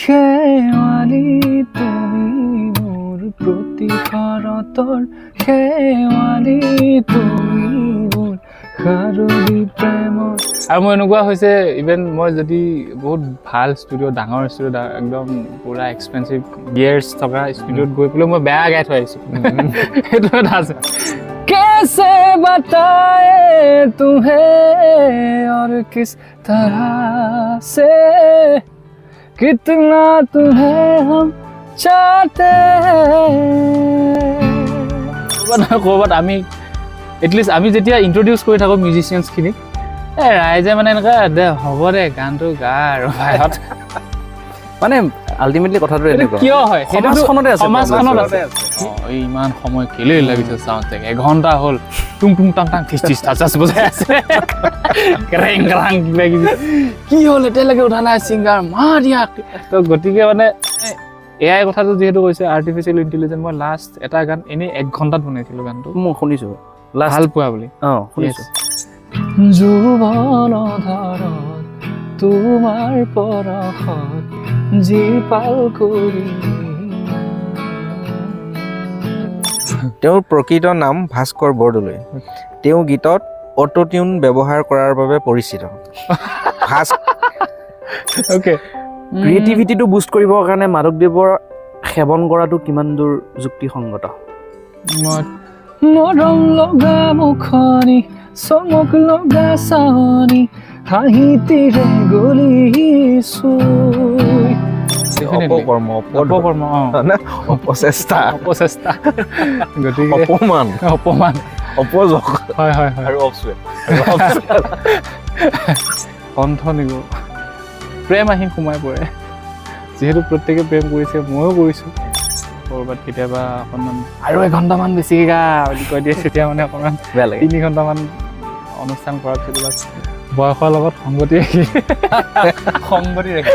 শেৱালি তুমি মোৰ প্ৰতিশৰতৰ শেৱালি তুমি মোৰ শাৰদী প্ৰেমৰ। আৰু মই এনেকুৱা হৈছে ইভেন মই যদি বহুত ভাল ষ্টুডিঅ' ডাঙৰ ষ্টুডিঅ' একদম পুৰা এক্সপেঞ্চিভ গিয়াৰ্ছ থকা ষ্টুডিঅ'ত গৈ পেলাই মই বেয়া গাই থৈ আহিছোঁ। সেইটো এটা আছে। कैसे बताए तुम्हें और किस तरह से कितना तुम्हें हम चाहते ক'ৰবাত আমি এটলিষ্ট আমি যেতিয়া ইন্ট্ৰডিউচ কৰি থাকোঁ মিউজিচিয়ানছখিনিক ৰাইজে মানে এনেকুৱা দে হ'ব দে গানটো গা আৰু ভাইহঁত মানে আল্টিমেটলি কথাটো এনেকুৱা কিয় হয় সমাজখনতে আছে ইমান সময় কেলৈ লাগিছে চাউণ্ড চেক এঘণ্টা হ'ল টুং টুং টাং টাং ঠিচ ঠিচ ঠাচ ঠাচ বজাই আছে কেৰেং কেৰাং কিবা কিবি কি হ'ল এতিয়ালৈকে উঠা নাই ছিংগাৰ মাৰ ইয়াক। তো গতিকে মানে এআই কথাটো যিহেতু কৈছে আৰ্টিফিচিয়েল ইণ্টেলিজেঞ্চ মই লাষ্ট এটা গান এনেই 1 ঘণ্টাত বনাইছিলোঁ গানটো মই শুনিছোঁ ভাল পোৱা বুলি। শুনিছোঁ যৌৱনধাৰত তোমাৰ পৰশত জীপাল কৰি। তেওঁৰ প্ৰকৃত নাম ভাস্কৰ বৰদলৈ। তেওঁ গীতত অটোটিউন ব্যৱহাৰ কৰাৰ বাবে পৰিচিত। অ'কে ক্ৰিয়েটিভিটিটো বুষ্ট কৰিবৰ কাৰণে মাধৱদেৱৰ সেৱন কৰাটো কিমান দূৰ যুক্তিসংগত? মৰম লগা মুখনি চমক লগা চাৱনি হাঁহিতিৰে গলিছো অপকৰ্ম অপচেষ্টা গতিকে অপমান অপমান অপযোগ হয় হয় হয় আৰু অপচুৱেট কণ্ঠ নিগো প্ৰেম আহি সোমাই পৰে। যিহেতু প্ৰত্যেকে প্ৰেম কৰিছে ময়ো কৰিছোঁ। ক'ৰবাত কেতিয়াবা অকণমান আৰু 1 ঘণ্টামান বেছিকৈ গা বুলি কৈ দিয়ে তেতিয়া মানে অকণমান বেয়া লাগে 3 ঘণ্টামান অনুষ্ঠান কৰাৰ পিছত বয়সৰ লগত সংগতি ৰাখি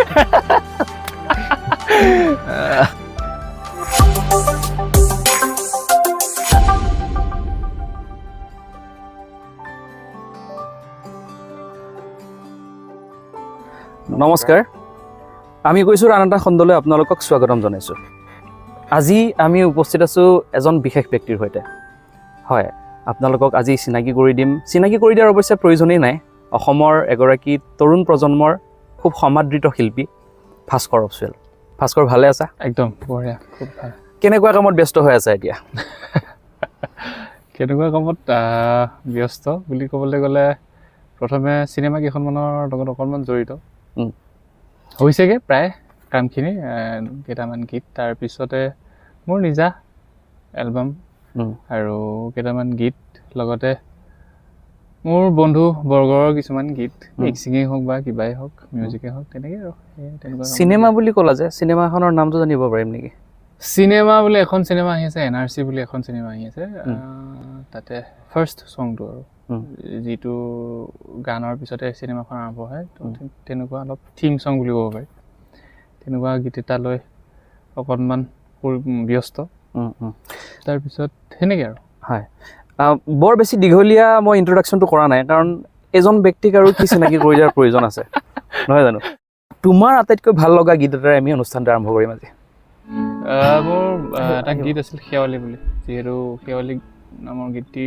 নমস্কাৰ, আমি কৈছোঁ আন এটা খণ্ডলৈ আপোনালোকক স্বাগতম জনাইছোঁ। আজি আমি উপস্থিত আছোঁ এজন বিশেষ ব্যক্তিৰ সৈতে। হয়, আপোনালোকক আজি চিনাকি কৰি দিম। চিনাকি কৰি দিয়াৰ অৱশ্যে প্ৰয়োজনেই নাই। অসমৰ এগৰাকী তৰুণ প্ৰজন্মৰ খুব সমাদৃত শিল্পী ভাস্কৰ অপচুৱেল। ভাস্কৰ ভালে আছা? একদম বঢ়িয়া, খুব ভাল। কেনেকুৱা কামত ব্যস্ত হৈ আছা এতিয়া? কেনেকুৱা কামত ব্যস্ত বুলি ক'বলৈ গ'লে প্ৰথমে চিনেমা কেইখনমানৰ লগত অকণমান জড়িত হৈছেগৈ প্ৰায় কামখিনি, কেইটামান গীত। তাৰপিছতে মোৰ নিজা এলবাম আৰু কেইটামান গীত, লগতে মোৰ বন্ধু বৰ্গৰ কিছুমান গীত, মিক্সিঙেই হওক বা কিবাই হওক, মিউজিকেই হওক, তেনেকৈ আৰু তেনেকুৱা। চিনেমা বুলি ক'লা যে, চিনেমাখনৰ নামটো জানিব পাৰিম নেকি? চিনেমা বুলি এখন চিনেমা আহি আছে, NRC বুলি এখন চিনেমা আহি আছে। তাতে ফাৰ্ষ্ট ছংটো আৰু যিটো গানৰ পিছতে চিনেমাখন আৰম্ভ হয়, তেনেকুৱা অলপ থিম ছং বুলি ক'ব পাৰি। তেনেকুৱা গীত এটা লৈ অকণমান ব্যস্ত। তাৰপিছত সেনেকৈ আৰু। হয়, বৰ বেছি দীঘলীয়া মই ইন্ট্ৰডাকশ্যনটো কৰা নাই, কাৰণ এজন ব্যক্তিক আৰু কি চিনাকি কৰি দিয়াৰ প্ৰয়োজন আছে, নহয় জানো? তোমাৰ আটাইতকৈ ভাল লগা গীত এটাৰে আমি অনুষ্ঠানটো আৰম্ভ কৰিম আজি। মোৰ এটা গীত আছিল শেৱালি বুলি, যিহেতু শেৱালি নামৰ গীতটি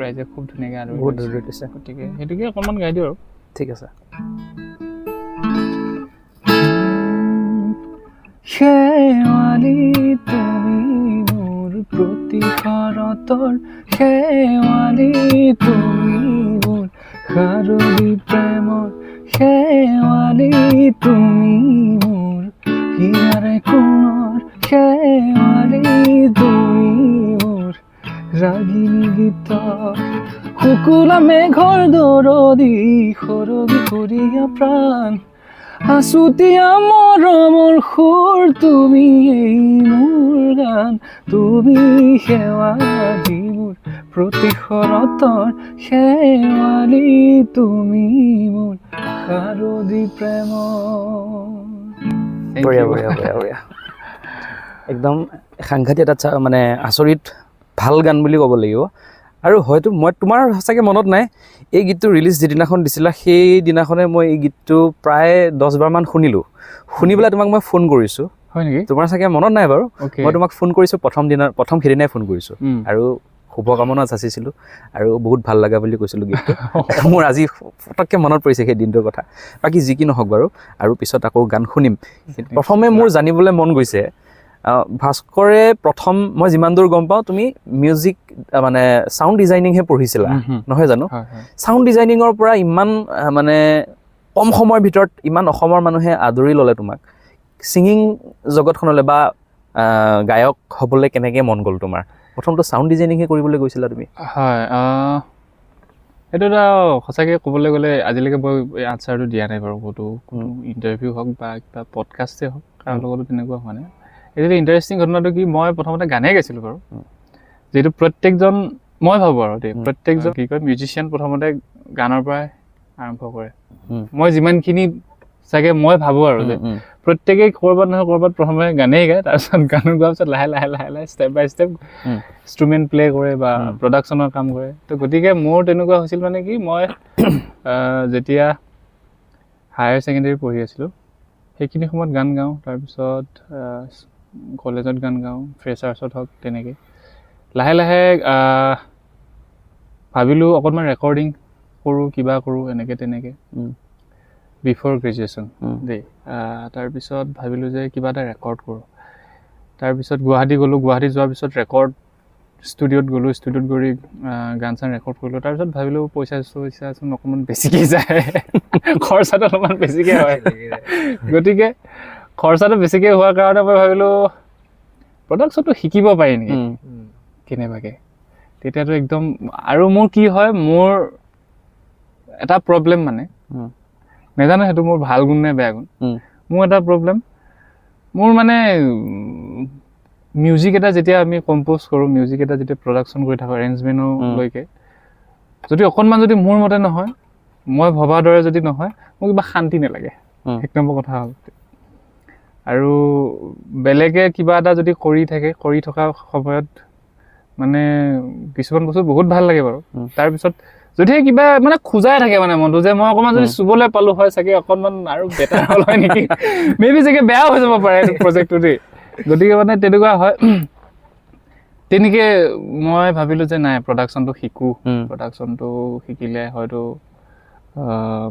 ৰাইজে খুব ধুনীয়াকৈ আদৰি দিছে, গতিকে সেইটোকে অকণমান গাই দিওঁ আৰু। ঠিক আছে। শেৱালি তুমি মোৰ প্ৰতিশৰতৰ শেৱালি তুমি মোৰ শাৰদী প্ৰেমৰ শেৱালি তুমি মোৰ হিয়াৰে কোণৰ শেৱালি তুমি মোৰ ৰাগিনী গীত শুকুলা মেঘৰ দৰদি সৰবি কৰিয়া প্ৰাণ আছুতীয়া মৰমৰ সুৰ তুমি এই মোৰ গান তুমি শেৱালি মোৰ প্ৰতিশৰতৰ শেৱালি তুমি মোৰ শাৰদী প্ৰেমৰ। বঢ়িয়া বঢ়িয়া বঢ়িয়া বঢ়িয়া, একদম সাংঘাতিক এটা মানে আচৰিত ভাল গান বুলি ক'ব লাগিব। আৰু হয়তো মই তোমাৰ সঁচাকৈ মনত নাই এই গীতটো ৰিলিজ যিদিনাখন দিছিলা সেইদিনাখনে মই এই গীতটো প্ৰায় 10বাৰমান শুনিলোঁ শুনি পেলাই তোমাক মই ফোন কৰিছোঁ হয় নেকি তোমাৰ চাগে মনত নাই বাৰু মই তোমাক ফোন কৰিছোঁ প্ৰথম সেইদিনাই ফোন কৰিছোঁ আৰু শুভকামনা যাচিছিলোঁ আৰু বহুত ভাল লগা বুলি কৈছিলোঁ গীতটো মোৰ আজি পটককৈ মনত পৰিছে সেই দিনটোৰ কথা বাকী যি কি নহওক বাৰু আৰু পিছত আকৌ গান শুনিম প্ৰথমে মোৰ জানিবলৈ মন গৈছে ভাস্কৰে প্ৰথম মই যিমান দূৰ গম পাওঁ তুমি মিউজিক মানে চাউণ্ড ডিজাইনিংহে পঢ়িছিলা নহয় জানো চাউণ্ড ডিজাইনিঙৰ পৰা ইমান মানে কম সময়ৰ ভিতৰত ইমান অসমৰ মানুহে আদৰি ল'লে তোমাক ছিংগিং জগতখনলৈ বা গায়ক হ'বলৈ কেনেকৈ মন গ'ল তোমাৰ প্ৰথমটো চাউণ্ড ডিজাইনিংহে কৰিবলৈ গৈছিলা তুমি হয় এইটো এটা সঁচাকৈ ক'বলৈ গ'লে আজিলৈকে মই এই আনচাৰটো দিয়া নাই বাৰু ক'তো কোনো ইণ্টাৰভিউ হওক বা কিবা পডকাষ্টেই হওক কাৰো লগতো তেনেকুৱা হোৱা নাই এইটো ইণ্টাৰেষ্টিং ঘটনাটো কি মই প্ৰথমতে গানেই গাইছিলোঁ বাৰু যিহেতু প্ৰত্যেকজন মই ভাবোঁ আৰু দেই প্ৰত্যেকজন কি কয় মিউজিচিয়ান প্ৰথমতে গানৰ পৰাই আৰম্ভ কৰে মই যিমানখিনি চাগে মই ভাবোঁ আৰু যে প্ৰত্যেকেই ক'ৰবাত নহয় ক'ৰবাত প্ৰথমে গানেই গায় তাৰপিছত গান গোৱাৰ পিছত লাহে লাহে লাহে লাহে ষ্টেপ বাই ষ্টেপ ইনষ্ট্ৰুমেণ্ট প্লে' কৰে বা প্ৰডাকশ্যনৰ কাম কৰে তো গতিকে মোৰ তেনেকুৱা হৈছিল মানে কি মই যেতিয়া হায়াৰ ছেকেণ্ডেৰী পঢ়ি আছিলোঁ সেইখিনি সময়ত গান গাওঁ তাৰপিছত কলেজত গান গাওঁ ফ্ৰেছাৰ্ছত হওক তেনেকৈ লাহে লাহে ভাবিলোঁ অকণমান ৰেকৰ্ডিং কৰোঁ কিবা কৰোঁ এনেকৈ তেনেকৈ বিফ'ৰ গ্ৰেজুৱেশ্যন দেই তাৰপিছত ভাবিলোঁ যে কিবা এটা ৰেকৰ্ড কৰোঁ তাৰপিছত গুৱাহাটী গ'লোঁ গুৱাহাটী যোৱাৰ পিছত ৰেকৰ্ড ষ্টুডিঅ'ত গ'লোঁ ষ্টুডিঅ'ত গৈ গান চান ৰেকৰ্ড কৰিলোঁ তাৰপিছত ভাবিলোঁ পইচাচোন অকণমান বেছিকৈ যায় খৰচাটো অলপমান বেছিকৈ হয় গতিকে খৰচাটো বেছিকৈ হোৱাৰ কাৰণে মই ভাবিলোঁ প্ৰডাকশ্যনটো শিকিব পাৰি নেকি কেনেবাকৈ তেতিয়াতো একদম আৰু মোৰ কি হয় মোৰ এটা প্ৰব্লেম মানে নাজানো সেইটো মোৰ ভাল গুণ নে বেয়া গুণ মোৰ এটা প্ৰব্লেম মোৰ মানে মিউজিক এটা যেতিয়া আমি কম্প'জ কৰোঁ মিউজিক এটা যেতিয়া প্ৰডাকশ্যন কৰি থাকোঁ এৰেঞ্জমেণ্টলৈকে যদি অকণমান যদি মোৰ মতে নহয় মই ভবাৰ দৰে যদি নহয় মোৰ কিবা শান্তি নালাগে এক নম্বৰ কথা হ'ল আৰু বেলেগে কিবা এটা যদি কৰি থকা সময়ত মানে কিছুমান বস্তু বহুত ভাল লাগে বাৰু তাৰপিছত যদিহে কিবা মানে খোজাই থাকে মানে মনটো যে মই অকণমান যদি চুবলৈ পালোঁ হয় চাগে অকণমান আৰু বেটাৰ হ'ল হয় নেকি মেবি চাগে বেয়াও হৈ যাব পাৰে এইটো প্ৰজেক্টটো দেই গতিকে মানে তেনেকুৱা হয় তেনেকৈ মই ভাবিলোঁ যে নাই প্ৰডাকশ্যনটো শিকোঁ প্ৰডাকশ্যনটো শিকিলে হয়তো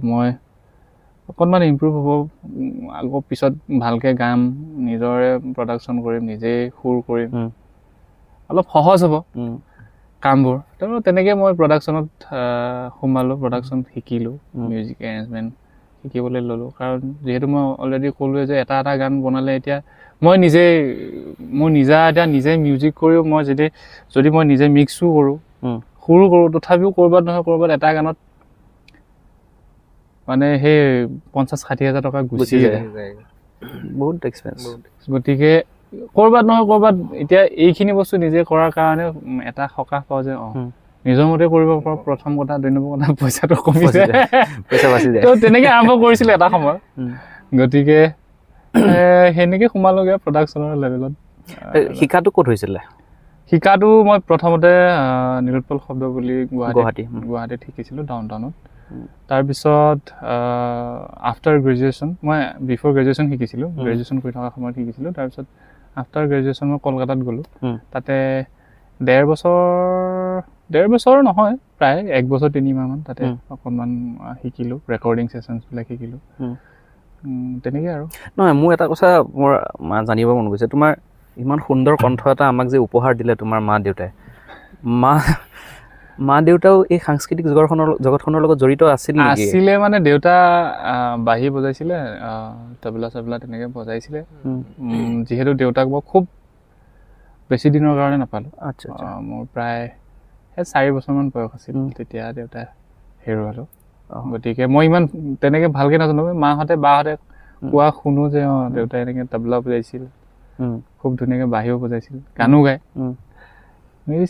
মই অকণমান ইম্প্ৰুভ হ'ব আকৌ পিছত ভালকৈ গাম নিজৰে প্ৰডাকশ্যন কৰিম নিজেই সুৰ কৰিম অলপ সহজ হ'ব কামবোৰ তো তেনেকৈ মই প্ৰডাকশ্যনত সোমালোঁ প্ৰডাকশ্যন শিকিলোঁ মিউজিক এৰেঞ্জমেণ্ট শিকিবলৈ ল'লোঁ কাৰণ যিহেতু মই অলৰেডি ক'লোৱে যে এটা এটা গান বনালে এতিয়া মই নিজে মিউজিক কৰিও মই যদি মই নিজে মিক্সো কৰোঁ সুৰো কৰোঁ তথাপিও ক'ৰবাত নহয় ক'ৰবাত এটা গানত মানে সেই 50-60 হাজাৰ টকা গুচি যায় বহুত এক্সপেঞ্চ গতিকে ক'ৰবাত নহয় ক'ৰবাত এতিয়া এইখিনি বস্তু নিজে কৰাৰ কাৰণে এটা সকাহ পাওঁ যে নিজৰ মতে কৰিব পাৰোঁ প্ৰথম কথা 2 নম্বৰ কথা পইচাটো কমি যায় পইচা বাচি যায় তো তেনেকৈ আৰম্ভ কৰিছিলোঁ এটা সময় গতিকে সেনেকৈ সোমালোগৈ প্ৰডাকশ্যনৰ লেভেলত শিকাটো ক'ত হৈছিলে শিকাটো মই প্ৰথমতে নীলোৎপল শব্দ বুলি গুৱাহাটীত শিকিছিলোঁ ডাউন টাউনত তাৰপিছত আফটাৰ গ্ৰেজুৱেশ্যন মই বিফ'ৰ গ্ৰেজুৱেশ্যন শিকিছিলোঁ গ্ৰেজুৱেশ্যন কৰি থকা সময়ত শিকিছিলোঁ তাৰপিছত আফটাৰ গ্ৰেজুৱেশ্যন মই কলকাতাত গ'লোঁ তাতে 1.5 বছৰ নহয় প্ৰায় 1 বছৰ 3 মাহমান তাতে অকণমান শিকিলোঁ ৰেকৰ্ডিং ছেশ্যনছবিলাক শিকিলোঁ তেনেকৈ আৰু নহয় মোৰ এটা কথা মোৰ জানিব মন গৈছে তোমাৰ ইমান সুন্দৰ কণ্ঠ এটা আমাক যে উপহাৰ দিলে তোমাৰ মা দেউতাই মা দেউতাও এই সাংস্কৃতিক জগতখনৰ লগত জড়িত আছিলে মানে দেউতা বাঁহী বজাইছিলে তবলা চবলা তেনেকৈ বজাইছিলে যিহেতু দেউতাক মই খুব বেছি দিনৰ কাৰণে নাপালোঁ আচ্ছা মোৰ প্ৰায় 4 বছৰমান বয়স আছিল তেতিয়া দেউতা হেৰুৱালোঁ গতিকে মই ইমান তেনেকৈ ভালকৈ নাজানো মাহঁতে বাহঁতে কোৱা শুনো যে দেউতাই এনেকৈ তবলা বজাইছিল খুব ধুনীয়াকৈ বাঁহীও বজাইছিল গানো গায়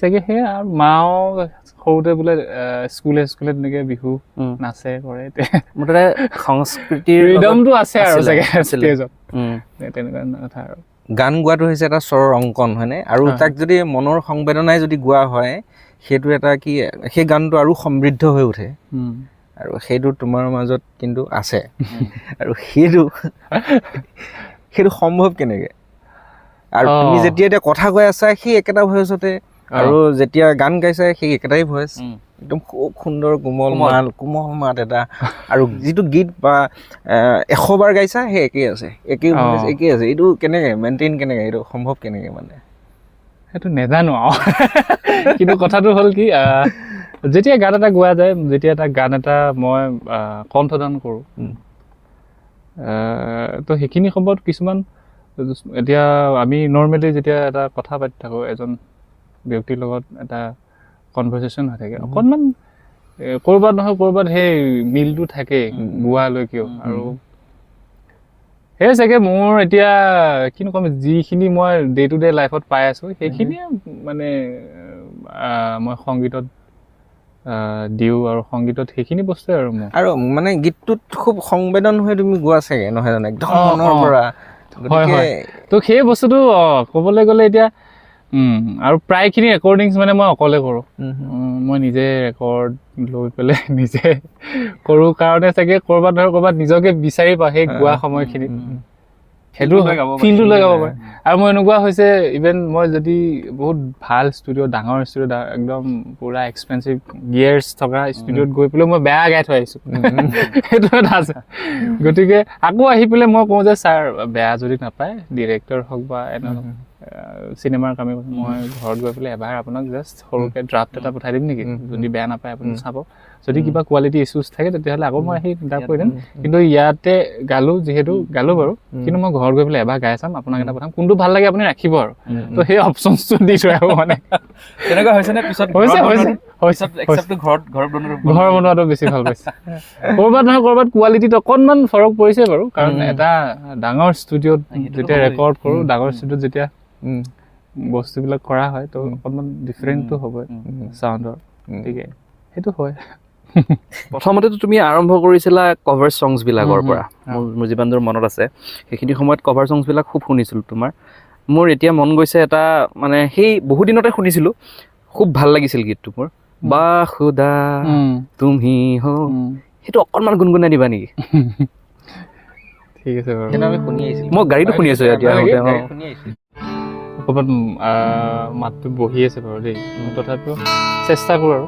চাগে সেয়া আৰু মাও সৰুতে বোলে স্কুলে তেনেকৈ বিহু নাচে কৰে মুঠতে সংস্কৃতিৰ ৰিদমটো আছে আৰু চাগে ষ্টেজত তেনেকুৱা কথা আৰু গান গোৱাটো হৈছে এটা স্বৰৰ অংকন হয়নে আৰু তাক যদি মনৰ সংবেদনাই যদি গোৱা হয় সেইটো এটা কি সেই গানটো আৰু সমৃদ্ধ হৈ উঠে আৰু সেইটো তোমাৰ মাজত কিন্তু আছে আৰু সেইটো সম্ভৱ কেনেকে আৰু তুমি যেতিয়া এতিয়া কথা কৈ আছা সেই একেটা ভইচতে আৰু যেতিয়া গান গাইছা সেই একেটাই ভইচ একদম খুব সুন্দৰ কোমল মাত এটা আৰু যিটো গীত বা 100 বাৰ গাইছা সেই একেই আছে একেই আছে এইটো কেনেকে মেইনটেইন কেনেকে এইটো সম্ভৱ কেনেকে মানে সেইটো নেজানো আৰু কিন্তু কথাটো হ'ল কি যেতিয়া গান এটা গোৱা যায় যেতিয়া এটা গান এটা মই কণ্ঠদান কৰোঁ তো সেইখিনি সময়ত কিছুমান এতিয়া আমি নৰ্মেলি যেতিয়া এটা কথা পাতি থাকোঁ এজন ব্যক্তিৰ লগত এটা কনভাৰ্চেশ্যন হৈ থাকে অকণমান ক'ৰবাত নহয় ক'ৰবাত সেই মিলটো থাকে গোৱালৈকেও আৰু সেই চাগে মোৰ এতিয়া কিনো ক'ম যিখিনি মই ডে টু ডে লাইফত পাই আছোঁ সেইখিনিয়ে মানে মই সংগীতত দিওঁ আৰু সংগীতত সেইখিনি বস্তুৱে আৰু মোৰ আৰু মানে গীতটোত খুব সংবেদন হৈ তুমি গোৱা চাগে নহয় জানো একদম মনৰ পৰা হয় তো সেই বস্তুটো ক'বলৈ গ'লে এতিয়া আৰু প্ৰায়খিনি ৰেকৰ্ডিংছ মানে মই অকলে কৰোঁ মই নিজে ৰেকৰ্ড লৈ পেলাই নিজে কৰোঁ কাৰণে চাগে ক'ৰবাত নহয় ক'ৰবাত নিজকে বিচাৰি পাওঁ সেই গোৱা সময়খিনিত সেইটো ফিলটো লৈ গাব পাৰে আৰু মই এনেকুৱা হৈছে ইভেন মই যদি বহুত ভাল ষ্টুডিঅ' ডাঙৰ ষ্টুডিঅ' একদম পূৰা এক্সপেঞ্চিভ গিয়াৰ্ছ থকা ষ্টুডিঅ'ত গৈ পেলাই মই বেয়া গাই থৈ আহিছোঁ সেইটো এটা আছে গতিকে আকৌ আহি পেলাই মই কওঁ যে ছাৰ বেয়া যদি নাপায় ডিৰেক্টৰ হওক বা এনেকুৱা চিনেমাৰ কামে মই ঘৰত গৈ পেলাই এবাৰ আপোনাক জাষ্ট সৰুকৈ ড্ৰাফ্ট এটা পঠাই দিম নেকি যদি বেয়া নাপায় আপুনি চাব যদি কিবা কোৱালিটি ইছ্যুজ থাকে তেতিয়াহ'লে আকৌ মই আহি ড্ৰাফ্ট কৰি দিম কিন্তু ইয়াতে গালোঁ যিহেতু গালোঁ বাৰু কিন্তু মই ঘৰত গৈ পেলাই এবাৰ গাই চাম আপোনাক এটা পঠাম কোনটো ভাল লাগে আপুনি ৰাখিব আৰু তো সেই অপশ্যনছটো দি থৈ আহোঁ মানে তেনেকুৱা হৈছেনে পিছত ঘৰ বনোৱাটো বেছি ভাল পাইছে ক'ৰবাত নহয় ক'ৰবাত কোৱালিটিত অকণমান ফৰক পৰিছে বাৰু কাৰণ এটা ডাঙৰ ষ্টুডিঅ'ত যেতিয়া ৰেকৰ্ড কৰোঁ ডাঙৰ ষ্টুডিঅ'ত যেতিয়া বস্তুবিলাক কৰা হয় তো অকণমান ডিফাৰেণ্টটো হ'বই চাউণ্ডৰ গতিকে সেইটো হয় প্ৰথমতেতো তুমি আৰম্ভ কৰিছিলা কভাৰ ছংছবিলাকৰ পৰা মোৰ যিমান দূৰ মনত আছে সেইখিনি সময়ত কভাৰ ছংছবিলাক খুব শুনিছিলোঁ তোমাৰ মোৰ এতিয়া মন গৈছে এটা মানে সেই বহু দিনতে শুনিছিলোঁ খুব ভাল লাগিছিল গীতটো মোৰ বা খুদা তুমি হো সেইটো অকণমান গুণগুণাই দিবা নেকি ঠিক আছে বাৰু আমি শুনি আহিছিলোঁ মই গাড়ীটো শুনি আছোঁ এতিয়া ক'ৰবাত মাতটো বহি আছে বাৰু দেই তথাপিও চেষ্টা কৰোঁ আৰু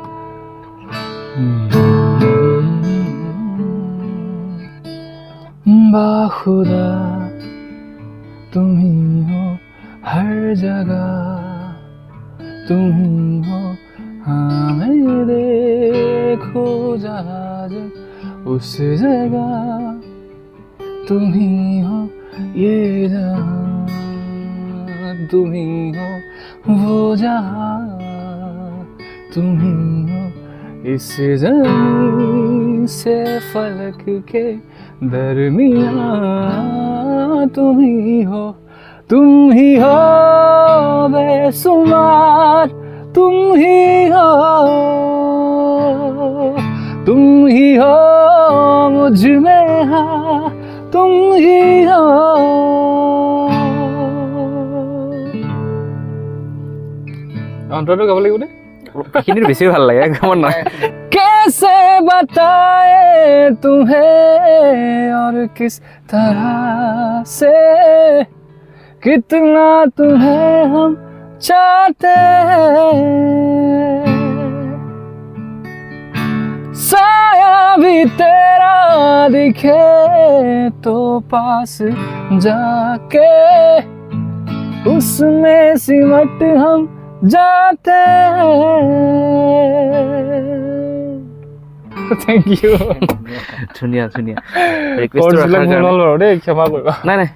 বাখুদা তুমি हो हर जगह তুমি हो हाँ मैं देखो जहाज उस जगह তুমি हो ये जहां তুমি हो वो जहां তুমি हो इस ज़मीन से फलक के दरमियाँ तुम ही हो बेसुमार तुम ही हो मुझ में हाँ तुम ही हो অন্তৰটো গাব লাগিব নে সেইখিনিত বেছি ভাল লাগে গামত নহয় कैसे बताए तुम्हें और किस तरह से कितना तुम्हें हम चाहते हैं साया भी तेरा दिखे तो पास जाके उसमें सिमट हम जाते थैंक यू ধুনীয়া ধুনীয়া ক্ষমা কৰিবা নাই নাই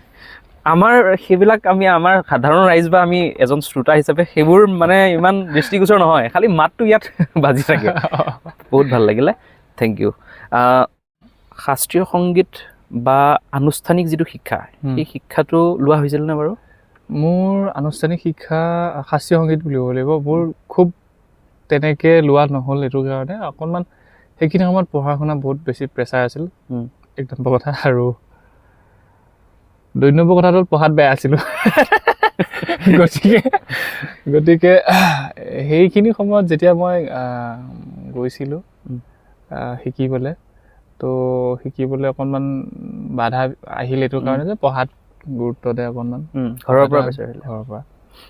আমাৰ সেইবিলাক আমি আমাৰ সাধাৰণ ৰাইজ বা আমি এজন শ্ৰোতা হিচাপে সেইবোৰ মানে ইমান দৃষ্টিগোচৰ নহয় খালি মাতটো ইয়াত বাজি থাকে বহুত ভাল লাগিলে থেংক ইউ শাস্ত্ৰীয় সংগীত বা আনুষ্ঠানিক যিটো শিক্ষা সেই শিক্ষাটো লোৱা হৈছিল নে বাৰু মোৰ আনুষ্ঠানিক শিক্ষা শাস্ত্ৰীয় সংগীত বুলিব লাগিব মোৰ খুব তেনেকৈ লোৱা নহ'ল এইটো কাৰণে অকণমান সেইখিনি সময়ত পঢ়া শুনা বহুত বেছি প্ৰেছাৰ আছিল এক নম্বৰ কথা আৰু 2 নম্বৰ কথাটো পঢ়াত বেয়া আছিলোঁ গতিকে সেইখিনি সময়ত যেতিয়া মই গৈছিলোঁ শিকিবলৈ, তো শিকিবলৈ অকণমান বাধা আহিল এইটো কাৰণে যে পঢ়াত গুৰুত্ব দে অকণমান, ঘৰৰ পৰা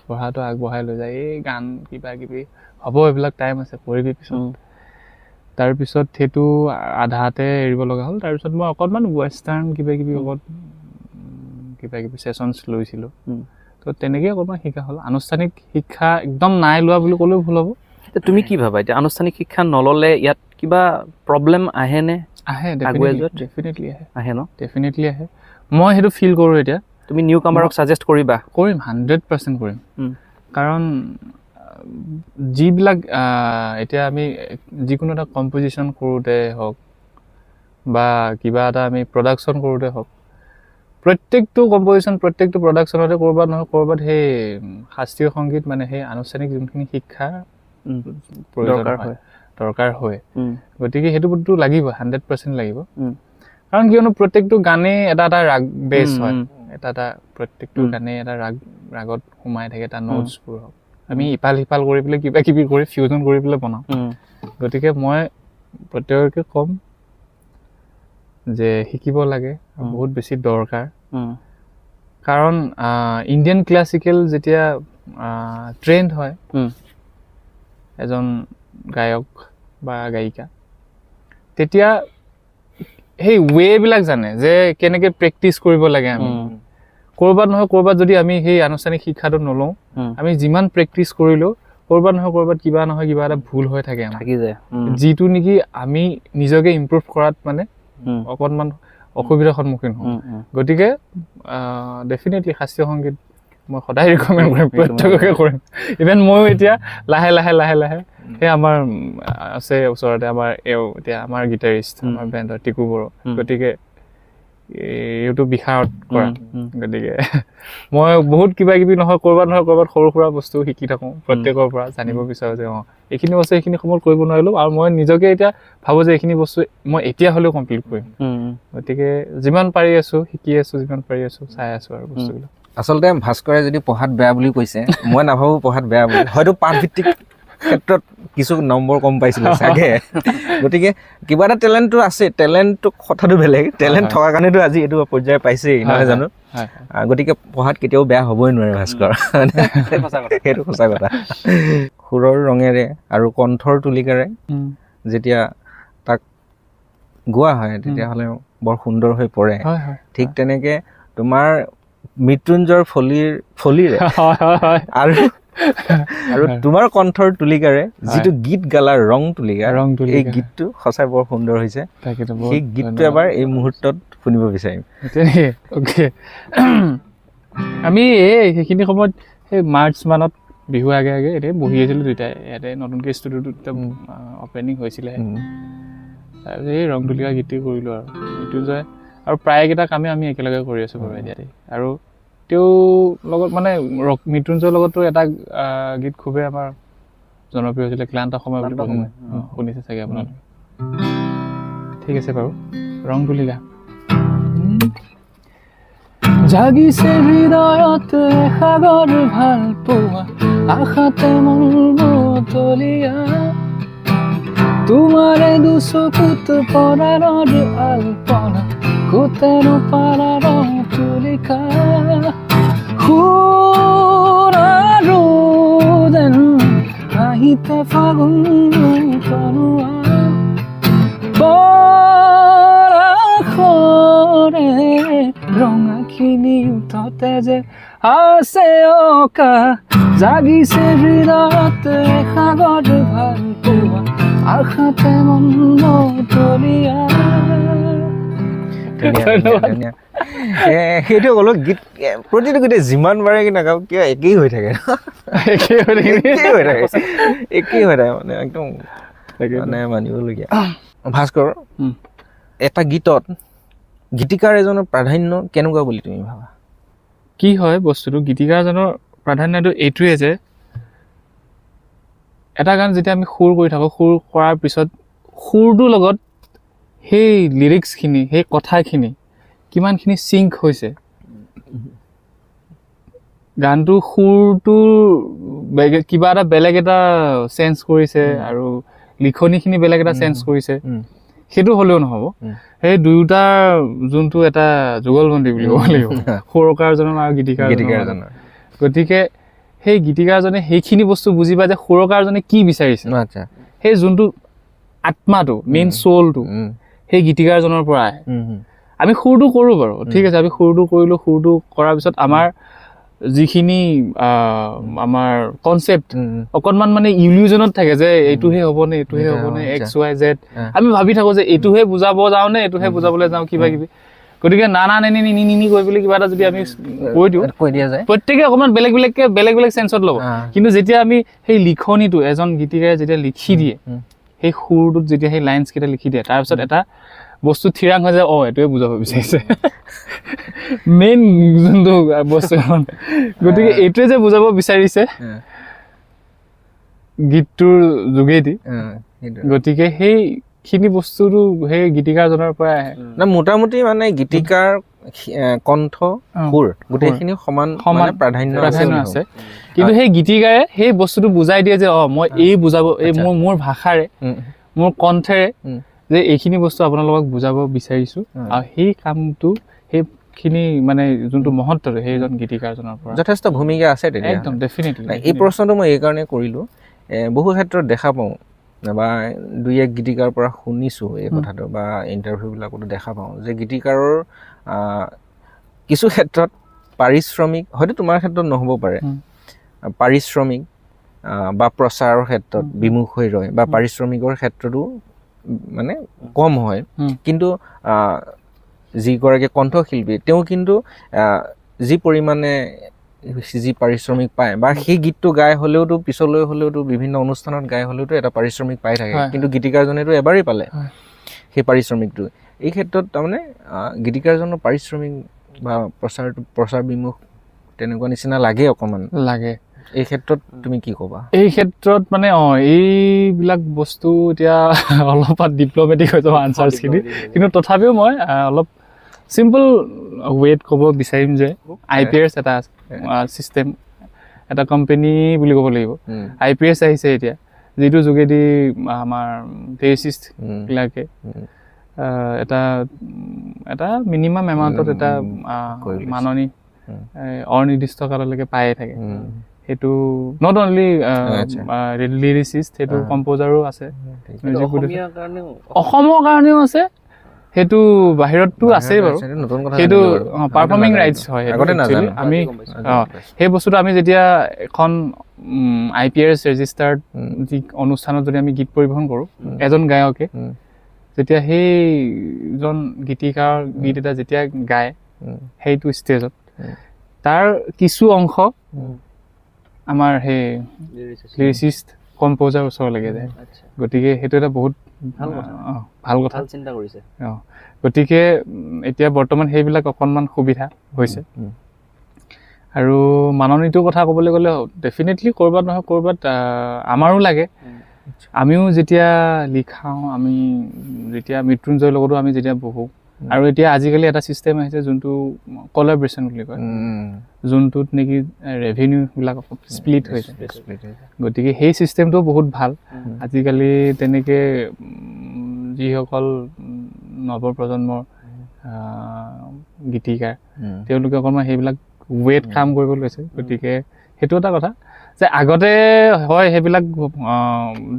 পঢ়াটো আগবঢ়াই লৈ যায়, এই গান কিবা কিবি হ'ব, এইবিলাক টাইম আছে পঢ়িবি পিছত। তাৰপিছত সেইটো আধাতে এৰিব লগা হ'ল। তাৰপিছত মই অকণমান ৱেষ্টাৰ্ণ কিবা কিবি ছেশ্যনছ লৈছিলোঁ, তো তেনেকেই অকণমান শিকা হ'ল। আনুষ্ঠানিক শিক্ষা একদম নাই লোৱা বুলি ক'লেও ভুল হ'ব। তুমি কি ভাবা এতিয়া আনুষ্ঠানিক শিক্ষা নল'লে ইয়াত কিবা প্ৰব্লেম আহেনে? আহে, ডেফিনেটলি আহে ন, ডেফিনেটলি আহে। মই সেইটো ফিল কৰোঁ এতিয়া। তুমি নিউ কামাৰক ছাজেষ্ট কৰিবা? কৰিম, 100% কৰিম। কাৰণ যিবিলাক এতিয়া আমি যিকোনো এটা কম্পজিশ্যন কৰোঁতে হওক বা কিবা এটা আমি প্ৰডাকশ্যন কৰোঁতে হওক, প্ৰত্যেকটো কম্পজিশ্যন, প্ৰত্যেকটো প্ৰডাকশ্যনতে ক'ৰবাত নহয় ক'ৰবাত সেই শাস্ত্ৰীয় সংগীত মানে সেই আনুষ্ঠানিক যোনখিনি শিক্ষা দৰকাৰ হয়। গতিকে সেইটো বস্তু লাগিব, 100% লাগিব। কাৰণ কিয়নো প্ৰত্যেকটো গানেই এটা এটা ৰাগ বেছ হয়, প্ৰত্যেকটো গানেই এটা ৰাগত সোমাই থাকে, তাৰ নোটছবোৰ হওক, আমি ইফাল সিফাল কৰি পেলাই কিবা কিবি কৰি ফিউজন কৰি পেলাই বনাওঁ। গতিকে মই প্ৰত্যেককে ক'ম যে শিকিব লাগে, বহুত বেছি দৰকাৰ। কাৰণ ইণ্ডিয়ান ক্লাছিকেল যেতিয়া ট্ৰেণ্ড হয় এজন গায়ক বা গায়িকা, তেতিয়া সেই ৱেবিলাক জানে যে কেনেকৈ প্ৰেক্টিচ কৰিব লাগে। আমি ক'ৰবাত নহয় ক'ৰবাত যদি আমি সেই আনুষ্ঠানিক শিক্ষাটো নলওঁ, আমি যিমান প্ৰেক্টিচ কৰিলেও ক'ৰবাত নহয় ক'ৰবাত কিবা নহয় কিবা এটা ভুল হৈ থাকে, থাকি যায়, যিটো নেকি আমি নিজকে ইম্প্ৰুভ কৰাত মানে অকণমান অসুবিধাৰ সন্মুখীন হওঁ। গতিকে ডেফিনেটলি শাস্ত্ৰীয় সংগীত মই সদায় ৰিকমেণ্ড কৰিম, প্ৰত্যেককে কৰিম। ইভেন ময়ো এতিয়া লাহে লাহে সেই আমাৰ আছে ওচৰতে এতিয়া আমাৰ গীটাৰিষ্ট, আমাৰ বেণ্ডৰ টিকু বড়ো। গতিকে ইউটিউব বিষাৰত কৰা। গতিকে মই বহুত কিবা কিবি নহয় ক'ৰবাত সৰু সুৰা বস্তু শিকি থাকোঁ, প্ৰত্যেকৰ পৰা জানিব বিচাৰোঁ যে এইখিনি বস্তু এইখিনি সময়ত কৰিব নোৱাৰিলোঁ, আৰু মই নিজকে এতিয়া ভাবোঁ যে এইখিনি বস্তু মই এতিয়া হ'লেও কমপ্লিট কৰিম। গতিকে যিমান পাৰি আছোঁ শিকি আছোঁ, যিমান পাৰি আছোঁ চাই আছোঁ আৰু বস্তুবিলাক। আচলতে ভাস্কৰে যদি পঢ়াত বেয়া বুলি কৈছে, মই নাভাবোঁ পঢ়াত বেয়া বুলি, হয়তো পাঠভিত্তিক ক্ষেত্ৰত কিছু নম্বৰ কম পাইছিলে চাগে। গতিকে কিবা এটা টেলেণ্টটো আছে, টেলেণ্টটো কথাটো বেলেগ, টেলেণ্ট থকাৰ কাৰণেতো আজি এইটো পৰ্যায় পাইছেই, নহয় জানো? গতিকে পঢ়াত কেতিয়াও বেয়া হ'বই নোৱাৰে ভাস্কৰ, সেইটো সঁচা কথা। সুৰৰ ৰঙেৰে আৰু কণ্ঠৰ তুলিকাৰে যেতিয়া তাক গোৱা হয় তেতিয়াহ'লে বৰ সুন্দৰ হৈ পৰে। ঠিক তেনেকৈ তোমাৰ মৃত্যুঞ্জয়ৰ ফলিৰে আৰু তোমাৰ কণ্ঠৰ তুলিকাৰে যিটো গীত গালা ৰং তুলিকা, এই গীতটো সঁচাই বৰ সুন্দৰ হৈছে। সেই গীতটো এবাৰ এই মুহূৰ্তত শুনিব বিচাৰিম। আমি সেইখিনি সময়ত সেই মাৰ্চ মানত বিহুৰ আগে এতিয়া বহি আছিলোঁ দুইটাই, ইয়াতে নতুনকৈ ষ্টুডিঅ'টো অপেনিং হৈছিলেহে। তাৰপিছত এই ৰং তুলিকা গীতটি কৰিলোঁ আৰু মৃত্যুঞ্জয়, আৰু প্ৰায়কেইটা কামেই আমি একেলগে কৰি আছোঁ বাৰু এতিয়াতে। আৰু তেওঁ লগত মানে মৃত্যুঞ্জয়ৰ লগতো এটা গীত খুবেই আমাৰ জনপ্ৰিয় হৈছিলে, ক্লান্ত সময় বুলি শুনিছে চাগে আপোনালোকে। ঠিক আছে বাৰু, ৰং তুলিকা। জাগিছে হৃদয়ত সাগৰ ভাল পোৱা, আশাতে মন মতলীয়া, তোমাৰে দুচকুত পৰাৰৰ আলপনা, কোতেনো পাৰাৰ তুলিকা, সুৰ আৰু যেন আহিতে ফাগুন তৰুৱা, পৰাশৰে ৰঙাখিনি উঠতে যে আছে অকা, জাগিছে হৃদয়ত সাগৰ ভাল পোৱা, আশাতে মন মতলীয়া। সেইটো ক'লো, গীত প্ৰতিটো গীতে যিমান বাৰে নাগাওঁ কিয় একেই হৈ থাকে, একেই হৈ থাকে মানে একদম মানে মানিবলগীয়া। ভাস্কৰ, এটা গীতত গীতিকাৰ এজনৰ প্ৰাধান্য কেনেকুৱা বুলি তুমি ভাবা? কি হয় বস্তুটো, গীতিকাৰজনৰ প্ৰাধান্যটো এইটোৱে যে এটা গান যেতিয়া আমি সুৰ কৰি থাকোঁ, সুৰ কৰাৰ পিছত সুৰটোৰ লগত সেই লিৰিক্সখিনি, সেই কথাখিনি কিমানখিনি চিংক হৈছে, গানটো সুৰটো কিবা এটা বেলেগ এটা চেঞ্জ কৰিছে আৰু লিখনিখিনি বেলেগ এটা চেঞ্জ কৰিছে, সেইটো হ'লেও নহ'ব। সেই দুয়োটাৰ যোনটো এটা যুগলবন্দী বুলি ক'ব লাগিব, সুৰকাৰজনৰ আৰু গীতিকাৰজনৰ। গতিকে সেই গীতিকাৰজনে সেইখিনি বস্তু বুজি পায় যে সুৰকাৰজনে কি বিচাৰিছে, সেই যোনটো আত্মাটো মেইন চ'লটো সেই গীতিকাৰজনৰ পৰা আহে। আমি সুৰটো কৰোঁ বাৰু, ঠিক আছে, আমি সুৰটো কৰিলোঁ, সুৰটো কৰাৰ পিছত আমাৰ যিখিনি আমাৰ কনচেপ্ট অকণমান মানে ইলিউজনত থাকে যে এইটোহে হ'বনে এইটোহে হ'বনে XYZ, আমি ভাবি থাকোঁ যে এইটোহে বুজাব যাওঁ নে এইটোহে বুজাবলৈ যাওঁ কিবা কিবি। গতিকে না নি কৈ পেলাই কিবা এটা যদি আমি কৈ দিয়া যায়, প্ৰত্যেকে অকণমান বেলেগ বেলেগ চেঞ্চত ল'ব। কিন্তু যেতিয়া আমি সেই লিখনিটো এজন গীতিকাৰে যেতিয়া লিখি দিয়ে, সেই সুৰটোত যেতিয়া সেই লাইনছ কেইটা লিখি দিয়ে, তাৰপিছত এটা বস্তু থিৰাং হৈ যায়, এইটোৱে বুজাব বিচাৰিছে মেইন যোনটো বস্তু। গতিকে এইটোৱে যে বুজাব বিচাৰিছে গীতটোৰ যোগেদি, গতিকে সেইখিনি বস্তুটো সেই গীতিকাৰজনৰ পৰা আহে। মোটামুটি মানে গীতিকাৰ কণ্ঠ সুৰ গোটেইখিনি সমান প্ৰাধান্য আছে। কিন্তু সেই গীতিকাৰে সেই বস্তুটো বুজাই দিয়ে যে মই এই বুজাব, এই মোৰ ভাষাৰে মোৰ কণ্ঠেৰে যে এইখিনি বস্তু আপোনালোকক বুজাব বিচাৰিছোঁ, আৰু সেই কামটো সেইখিনি মানে যোনটো মহত্বটো সেইজন গীতিকাৰজনৰ পৰা যথেষ্ট ভূমিকা আছে। একদম ডেফিনেটলি। এই প্ৰশ্নটো মই এইকাৰণে কৰিলোঁ, বহু ক্ষেত্ৰত দেখা পাওঁ বা দুই এক গীতিকাৰৰ পৰা শুনিছোঁ এই কথাটো, বা ইণ্টাৰভিউবিলাকতো দেখা পাওঁ যে গীতিকাৰৰ কিছু ক্ষেত্ৰত পাৰিশ্ৰমিক, হয়তো তোমাৰ ক্ষেত্ৰত নহ'ব পাৰে, পাৰিশ্ৰমিক বা প্ৰচাৰৰ ক্ষেত্ৰত বিমুখ হৈ ৰয়, বা পাৰিশ্ৰমিকৰ ক্ষেত্ৰতো মানে কম হয়। কিন্তু যিগৰাকী কণ্ঠশিল্পী তেওঁ কিন্তু যি পৰিমাণে যি পাৰিশ্ৰমিক পায়, বা সেই গীতটো গাই হ'লেওতো পিছলৈ হ'লেওতো বিভিন্ন অনুষ্ঠানত গাই হ'লেওতো এটা পাৰিশ্ৰমিক পাই থাকে, কিন্তু গীতিকাৰজনেতো এবাৰেই পালে সেই পাৰিশ্ৰমিকটো। এই ক্ষেত্ৰত তাৰমানে গীতিকাৰজনৰ পাৰিশ্ৰমিক বা প্ৰচাৰ বিমুখ তেনেকুৱা নিচিনা লাগে, অকণমান লাগে। এই ক্ষেত্ৰত তুমি কি ক'বা? এই ক্ষেত্ৰত মানে এইবিলাক বস্তু এতিয়া অলপ ডিপ্ল'মেটিক হৈ যাব আনচাৰ্ছখিনি, কিন্তু তথাপিও মই অলপ চিম্পল ৱেত ক'ব বিচাৰিম যে IPS এটা ছিষ্টেম, এটা কোম্পেনী বুলি ক'ব লাগিব। IPS আহিছে এতিয়া, যিটো যোগেদি আমাৰ লিৰিচিষ্টবিলাকে এটা মিনিমাম এমাউণ্টত এটা মাননি অনিৰ্দিষ্ট কাললৈকে পায়ে থাকে। সেইটো নট অনলি লিৰিচিষ্ট, সেইটো কম্প'জাৰো আছে, অসমৰ কাৰণেও আছে, সেইটো বাহিৰততো আছেই বাৰু। সেইটো পাৰফৰ্মিং ৰাইটছ হয়। আমি সেই বস্তুটো আমি যেতিয়া এখন IPS ৰেজিষ্টাৰ্ড যি অনুষ্ঠানত যদি আমি গীত পৰিৱেশন কৰোঁ, এজন গায়কে যেতিয়া সেইজন গীতিকাৰ গীত এটা যেতিয়া গায় সেইটো ষ্টেজত, তাৰ কিছু অংশ আমাৰ সেই লিৰিচিষ্ট কম্প'জাৰ ওচৰলৈকে যায়। গতিকে সেইটো এটা বহুত ভাল কথা চিন্তা কৰিছে। গতিকে এতিয়া বৰ্তমান সেইবিলাক অকণমান সুবিধা হৈছে। আৰু মাননিটোৰ কথা ক'বলৈ গ'লে ডেফিনেটলি ক'ৰবাত নহয় ক'ৰবাত আমাৰো লাগে। আমিও যেতিয়া লিখাওঁ, আমি যেতিয়া মৃত্যুঞ্জয়ৰ লগতো আমি যেতিয়া বহোঁ, আৰু এতিয়া আজিকালি এটা ছিষ্টেম আহিছে যোনটো কলাবৰেশ্যন বুলি কয়, যোনটোত নেকি ৰেভিনিউবিলাক স্প্লিট হৈছে। গতিকে সেই ছিষ্টেমটো বহুত ভাল। আজিকালি তেনেকৈ যিসকল নৱপ্ৰজন্মৰ গীতিকাৰ, তেওঁলোকে অকণমান সেইবিলাক ৱেট কাম কৰিব লৈছে। গতিকে সেইটো এটা কথা যে আগতে হয় সেইবিলাক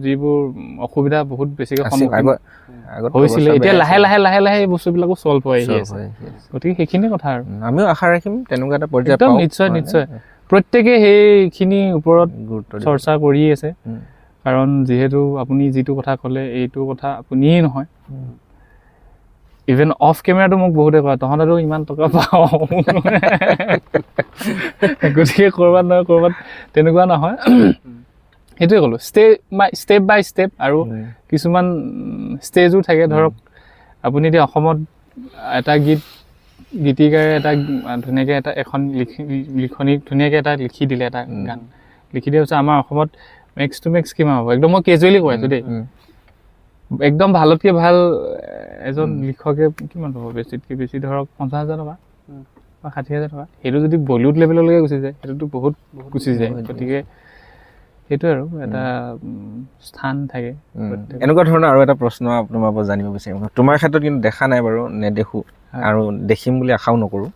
যিবোৰ অসুবিধা বহুত বেছিকৈ সন্মুখীন হৈছিলে, এতিয়া লাহে লাহে এই বস্তুবিলাকো চল্ভ হৈ আহি আছে। গতিকে সেইখিনি কথা আৰু আমিও আশা ৰাখিম তেনেকুৱা এটা পৰ্যায়। নিশ্চয় প্ৰত্যেকে সেইখিনিৰ ওপৰত চৰ্চা কৰি আছে, কাৰণ যিহেতু আপুনি যিটো কথা ক'লে এইটো কথা আপুনিয়ে নহয়, ইভেন অফ কেমেৰাটো মোক বহুতে কয় তহঁতেতো ইমান টকা পাওঁ, গতিকে ক'ৰবাত নহয় ক'ৰবাত তেনেকুৱা নহয়। সেইটোৱে ক'লোঁ, ষ্টেপ বাই ষ্টেপ, আৰু কিছুমান ষ্টেজো থাকে। ধৰক আপুনি এতিয়া অসমত এটা গীতিকাৰে এটা ধুনীয়াকৈ এখন লিখনি ধুনীয়াকৈ এটা লিখি দিলে, এটা গান লিখি দিয়াৰ পিছত আমাৰ অসমত মেক্স টু মেক্স কিমান হ'ব, একদম মই কেজুৱেলি কৈ আছোঁ দেই, একদম ভালতকৈ ভাল এজন লিখকে কিমান পাব, বেছিতকৈ বেছি ধৰক 50,000 টকা, বা 60,000 টকা সেইটো যদি বলিউড লেভেললৈকে গুচি যায় সেইটোতো বহুত গুচি যায় গতিকে সেইটো আৰু এটা স্থান থাকে এনেকুৱা ধৰণৰ আৰু এটা প্ৰশ্ন তোমাৰ পৰা জানিব বিচাৰিম তোমাৰ ক্ষেত্ৰত কিন্তু দেখা নাই বাৰু নেদেখো আৰু দেখিম বুলি আশাও নকৰোঁ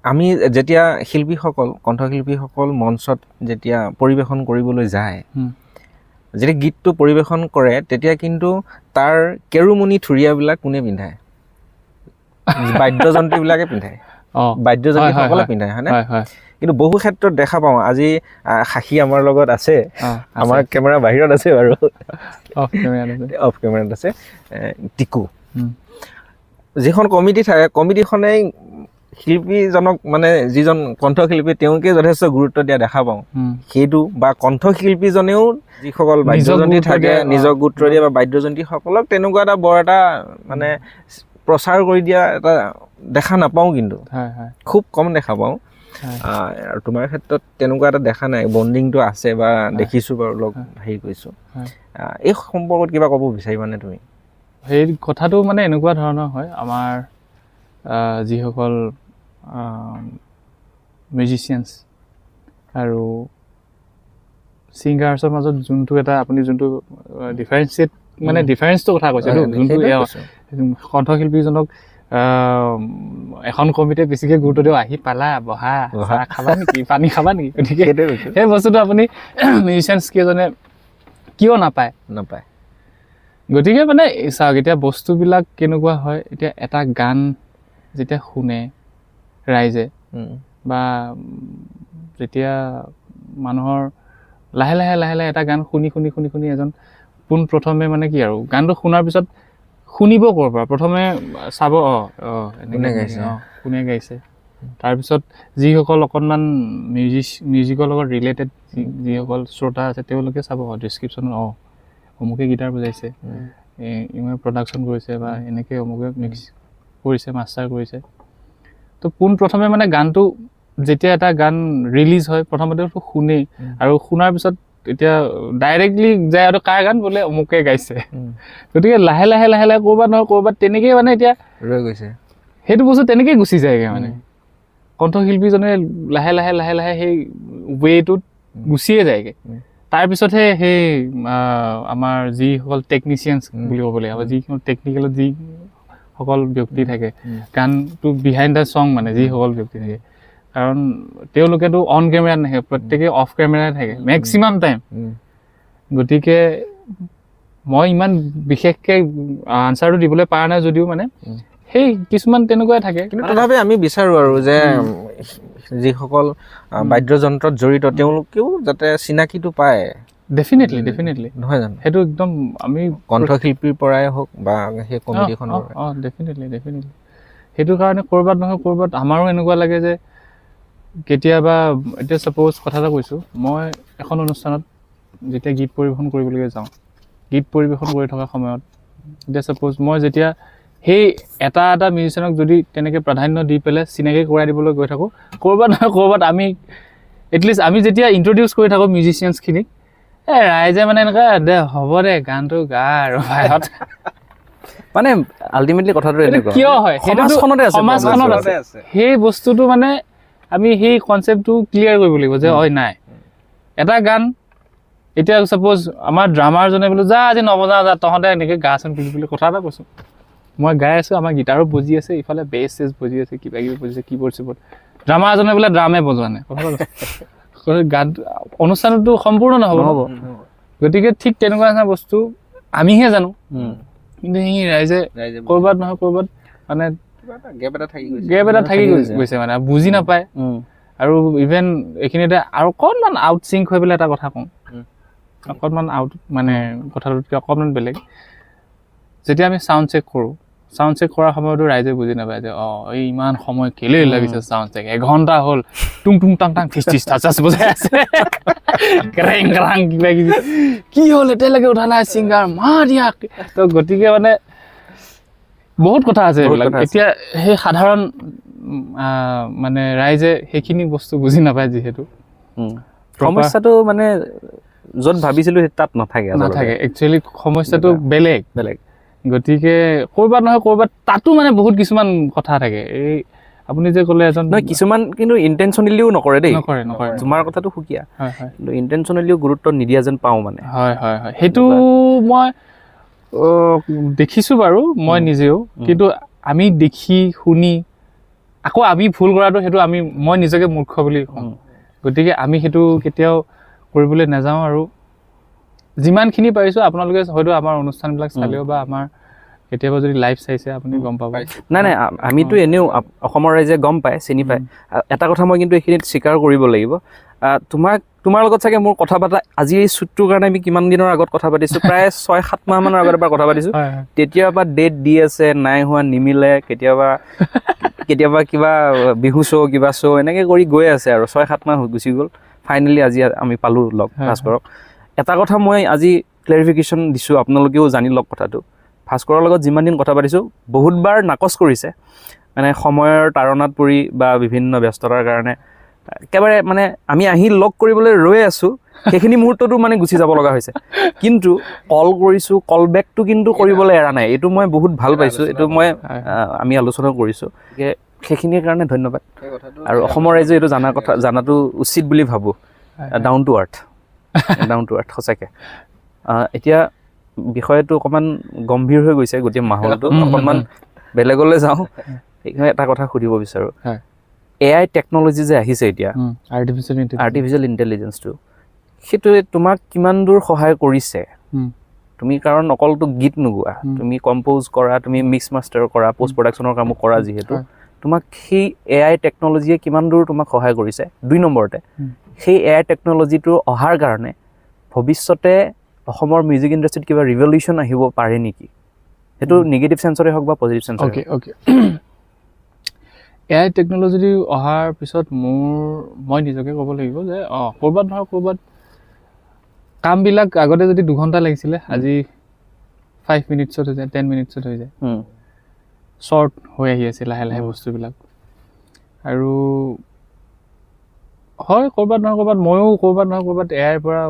আমি যেতিয়া শিল্পীসকল কণ্ঠশিল্পীসকল মঞ্চত যেতিয়া পৰিৱেশন কৰিবলৈ যায় যেতিয়া গীতটো পৰিৱেশন কৰে তেতিয়া কিন্তু তাৰ কেৰুমণি থুৰীয়াবিলাক কোনে পিন্ধায় বাদ্যযন্ত্ৰীবিলাকে পিন্ধায় বাদ্যযন্ত্ৰীসকলে পিন্ধায় হয়নে কিন্তু বহু ক্ষেত্ৰত দেখা পাওঁ আজি সাক্ষী আমাৰ লগত আছে আমাৰ কেমেৰা বাহিৰত আছে বাৰু অফ কেমেৰাত আছে টিকু যিখন কমিটি থাকে কমিটিখনেই শিল্পীজনক মানে যিজন কণ্ঠশিল্পী তেওঁকে যথেষ্ট গুৰুত্ব দিয়া দেখা পাওঁ সেইটো বা কণ্ঠশিল্পীজনেও যিসকল বাদ্যযন্ত্ৰী থাকে নিজক গুৰুত্ব দিয়ে বা বাদ্যযন্ত্ৰীসকলক তেনেকুৱা এটা বৰ এটা মানে প্ৰচাৰ কৰি দিয়া এটা দেখা নাপাওঁ কিন্তু খুব কম দেখা পাওঁ আৰু তোমাৰ ক্ষেত্ৰত তেনেকুৱা এটা দেখা নাই বণ্ডিংটো আছে বা দেখিছোঁ বাৰু লগ হেৰি কৰিছোঁ এই সম্পৰ্কত কিবা ক'ব বিচাৰিবানে তুমি সেই কথাটো মানে এনেকুৱা ধৰণৰ হয় আমাৰ যিসকল মিউজিচিয়ানছ আৰু ছিংগাৰ্ছৰ মাজত যোনটো এটা আপুনি যোনটো ডিফাৰেঞ্চিয়েট মানে ডিফাৰেঞ্চটো কথা কৈছে যোনটো কণ্ঠশিল্পীজনক এখন কমিটিয়ে বেছিকৈ গুৰুত্ব দিওঁ আহি পালা বহা চাহ খাবা নেকি পানী খাবা নেকি গতিকে সেই বস্তুটো আপুনি মিউজিচিয়ানছ কেইজনে কিয় নাপায় গতিকে মানে চাওক এতিয়া বস্তুবিলাক কেনেকুৱা হয় এতিয়া এটা গান যেতিয়া শুনে ৰাইজে বা যেতিয়া মানুহৰ লাহে লাহে এটা গান শুনি এজন পোনপ্ৰথমে মানে কি আৰু গানটো শুনাৰ পিছত শুনিব ক'ৰ পৰা প্ৰথমে চাব কোনে গাইছে তাৰপিছত যিসকল অকণমান মিউজিকৰ লগত ৰিলেটেড যিসকল শ্ৰোতা আছে তেওঁলোকে চাব ডিছক্ৰিপশ্যনত অমুকে গীটাৰ বজাইছে ইমানে প্ৰডাকশ্যন কৰিছে বা এনেকৈ অমুকে মিক্স কৰিছে মাষ্টাৰ কৰিছে তো পোনপ্ৰথমে মানে গানটো যেতিয়া এটা গান ৰিলিজ হয় প্ৰথমতে শুনেই আৰু শুনাৰ পিছত এতিয়া ডাইৰেক্টলি যায় আৰু কাৰ গান বোলে অমুকে গাইছে গতিকে লাহে লাহে ক'ৰবাত নহয় ক'ৰবাত তেনেকেই মানে এতিয়া ৰৈ গৈছে সেইটো বস্তু তেনেকেই গুচি যায়গৈ মানে কণ্ঠশিল্পীজনে লাহে লাহে সেই ৱেটোত গুচিয়ে যায়গৈ তাৰপিছতহে সেই আমাৰ যিসকল টেকনিচিয়ানছ বুলি ক'ব লাগিব যিসকল টেকনিকেলত যিসকল ব্যক্তি থাকে গানটো বিহাইণ্ড দ্য ছং মানে যিসকল ব্যক্তি থাকে কাৰণ তেওঁলোকেতো অন কেমেৰাত নাথাকে প্ৰত্যেকে অফ কেমেৰাত থাকে মেক্সিমাম টাইম গতিকে মই ইমান বিশেষকৈ আনচাৰটো দিবলৈ পৰা নাই যদিও মানে সেই কিছুমান তেনেকুৱাই থাকে কিন্তু তথাপি আমি বিচাৰোঁ আৰু যে যিসকল বাদ্যযন্ত্ৰত জড়িত তেওঁলোকেও যাতে চিনাকিটো পায় ডেফিনেটলি নহয় জানো সেইটো একদম আমি কণ্ঠশিল্পীৰ পৰাই হওক বা সেই কমিটিখনৰ ডেফিনেটলি সেইটো কাৰণে ক'ৰবাত নহয় ক'ৰবাত আমাৰো এনেকুৱা লাগে যে কেতিয়াবা এতিয়া ছাপ'জ কথা এটা কৈছোঁ মই এখন অনুষ্ঠানত যেতিয়া গীত পৰিৱেশন কৰিবলৈকে যাওঁ গীত পৰিৱেশন কৰি থকা সময়ত এতিয়া ছাপ'জ মই যেতিয়া সেই এটা মিউজিচিয়ানক যদি তেনেকৈ প্ৰাধান্য দি পেলাই চিনাকি কৰাই দিবলৈ গৈ থাকোঁ ক'ৰবাত নহয় ক'ৰবাত আমি এটলিষ্ট আমি যেতিয়া ইণ্ট্ৰডিউচ কৰি থাকোঁ মিউজিচিয়ানছখিনিক ৰাইজে মানে এনেকুৱা দে হ'ব দে গানটো গা আৰু বাহিৰত মানে আল্টিমেটলি কথাটো এনেকুৱা কিয় হয় সমাজখনত আছে সেই বস্তুটো মানে আমি সেই কনচেপ্টটো ক্লিয়াৰ কৰিব লাগিব যে নাই এটা গান এতিয়া ছাপ'জ আমাৰ ড্ৰামাৰজনে বোলো যা আজি নবজা যা তহঁতে এনেকৈ গাচোন বুলি কথা এটা কৈছোঁ মই গাই আছোঁ আমাৰ গীটাৰো বজি আছে ইফালে বেছ চেছ বজি আছে কিবা কিবি বজিছে কীবৰ্ড চিবৰ্ড ড্ৰামাৰজনে বোলে ড্ৰামে বজোৱা নাই কথা গান অনুষ্ঠানটো সম্পূৰ্ণ নহ'ব গতিকে ঠিক তেনেকুৱা নিচিনা বস্তু আমিহে জানো কিন্তু সেই ৰাইজে ক'ৰবাত নহয় ক'ৰবাত মানে গেপ এটা থাকি গৈছে মানে বুজি নাপায় আৰু ইভেন এইখিনিতে আৰু অকণমান আউট চিংক হৈ পেলাই এটা কথা কওঁ অকণমান আউট মানে কথাটোতকৈ অকণমান বেলেগ যেতিয়া আমি চাউণ্ড চেক কৰাৰ সময়তো ৰাইজে বুজি নাপায় যে এই ইমান সময় কেলেই লাগিছে চাউণ্ড চেক এঘণ্টা হ'ল টুং টুং টাং টাং ফিচ ফিচ টাচ বজাই আছে কেৰেং কেৰাং কিবা কিবি কি হ'ল এতিয়ালৈকে উঠা নাই ছিংগাৰ মা দিয়া তো গতিকে মানে বহুত কথা আছে এইবিলাক এতিয়া সেই সাধাৰণ মানে ৰাইজে সেইখিনি বস্তু বুজি নাপায় যিহেতু সমস্যাটো মানে য'ত ভাবিছিলোঁ তাত নাথাকে একচুৱেলি সমস্যাটো বেলেগ গতিকে ক'ৰবাত নহয় ক'ৰবাত তাতো মানে বহুত কিছুমান কথা থাকে এই আপুনি যে ক'লে এজন নহয় কিছুমান কিন্তু ইণ্টেনশ্যনেলিও নকৰে দেই নকৰে তোমাৰ কথাটো সুকীয়া হয় হয় কিন্তু ইণ্টেনশ্যনেলিও গুৰুত্ব নিদিয়া যেন পাওঁ মানে হয় হয় হয় সেইটো মই দেখিছোঁ বাৰু মই নিজেও কিন্তু আমি দেখি শুনি আকৌ আমি ভুল কৰাটো সেইটো মই নিজকে মূৰ্খ বুলি কওঁ গতিকে আমি সেইটো কেতিয়াও কৰিবলৈ নাযাওঁ আৰু যিমানখিনি পাৰিছোঁ আপোনালোকে হয়তো আমাৰ অনুষ্ঠানবিলাক চালেও বা আমাৰ কেতিয়াবা যদি লাইভ চাইছে আপুনি গম পাব নাই নাই আমিতো এনেও অসমৰ ৰাইজে গম পায় চিনি পায় এটা কথা মই কিন্তু এইখিনিত স্বীকাৰ কৰিব লাগিব তোমাৰ লগত চাগে মোৰ কথা পতা আজি এই শ্বুটটোৰ কাৰণে আমি কিমান দিনৰ আগত কথা পাতিছোঁ প্ৰায় 6-7 মাহ মানৰ আগত এবাৰ কথা পাতিছোঁ তেতিয়াৰ পৰা ডেট দি আছে নাই হোৱা নিমিলে কেতিয়াবা কিবা বিহু শ্ব' কিবা শ্ব' এনেকৈ কৰি গৈ আছে আৰু 6-7 মাহ গুচি গ'ল ফাইনেলি আজি আমি পালোঁ লগ ভাস্কৰক এটা কথা মই আজি ক্লেৰিফিকেশ্যন দিছোঁ আপোনালোকেও জানি লওক কথাটো ভাস্কৰৰ লগত যিমান দিন কথা পাতিছোঁ বহুতবাৰ নাকচ কৰিছে মানে সময়ৰ তাৰণাত পৰি বা বিভিন্ন ব্যস্ততাৰ কাৰণে একেবাৰে মানে আমি আহি লগ কৰিবলৈ ৰৈ আছোঁ সেইখিনি মুহূৰ্ততো মানে গুচি যাব লগা হৈছে কিন্তু কল কৰিছোঁ কল বেকটো কিন্তু কৰিবলৈ এৰা নাই এইটো মই বহুত ভাল পাইছোঁ এইটো মই আমি আলোচনা কৰিছোঁ সেইখিনিৰ কাৰণে ধন্যবাদ আৰু অসমৰ ৰাইজে এইটো জানাটো উচিত বুলি ভাবোঁ ডাউন টু আৰ্থ সঁচাকৈ এতিয়া বিষয়টো অকণমান গম্ভীৰ হৈ গৈছে গোটেই মাহলটো অকণমান বেলেগলৈ যাওঁ সেইকাৰণে এটা কথা সুধিব বিচাৰোঁ AI টেকন'লজি যে আহিছে এতিয়া আৰ্টিফিচিয়েল ইণ্টেলিজেঞ্চটো সেইটোৱে তোমাক কিমান দূৰ সহায় কৰিছে তুমি কাৰণ অকলতো গীত নোগোৱা তুমি কম্প'জ কৰা তুমি মিক্স মাষ্টাৰ কৰা পষ্ট প্ৰডাকশ্যনৰ কামো কৰা যিহেতু তোমাক সেই AI টেকন'লজিয়ে কিমান দূৰ তোমাক সহায় কৰিছে 2 নম্বৰতে সেই AI টেকন'লজিটো অহাৰ কাৰণে ভৱিষ্যতে অসমৰ মিউজিক ইণ্ডাষ্ট্ৰীত কিবা ৰিভলিউশ্যন আহিব পাৰে নেকি সেইটো নিগেটিভ চেন্সৰে হওক বা পজিটিভ চেন্সৰে অ'কে AI টেকন'লজি অহাৰ পিছত মই নিজকে ক'ব লাগিব যে ক'ৰবাত নহয় ক'ৰবাত কামবিলাক আগতে যদি 2 ঘণ্টা লাগিছিলে আজি 5 মিনিটছত হৈ যায় 10 মিনিটছত হৈ যায় শ্বৰ্ট হৈ আহি আছে লাহে লাহে বস্তুবিলাক আৰু হয় ক'ৰবাত নহয় ক'ৰবাত ময়ো ক'ৰবাত নহয় ক'ৰবাত AIৰ পৰা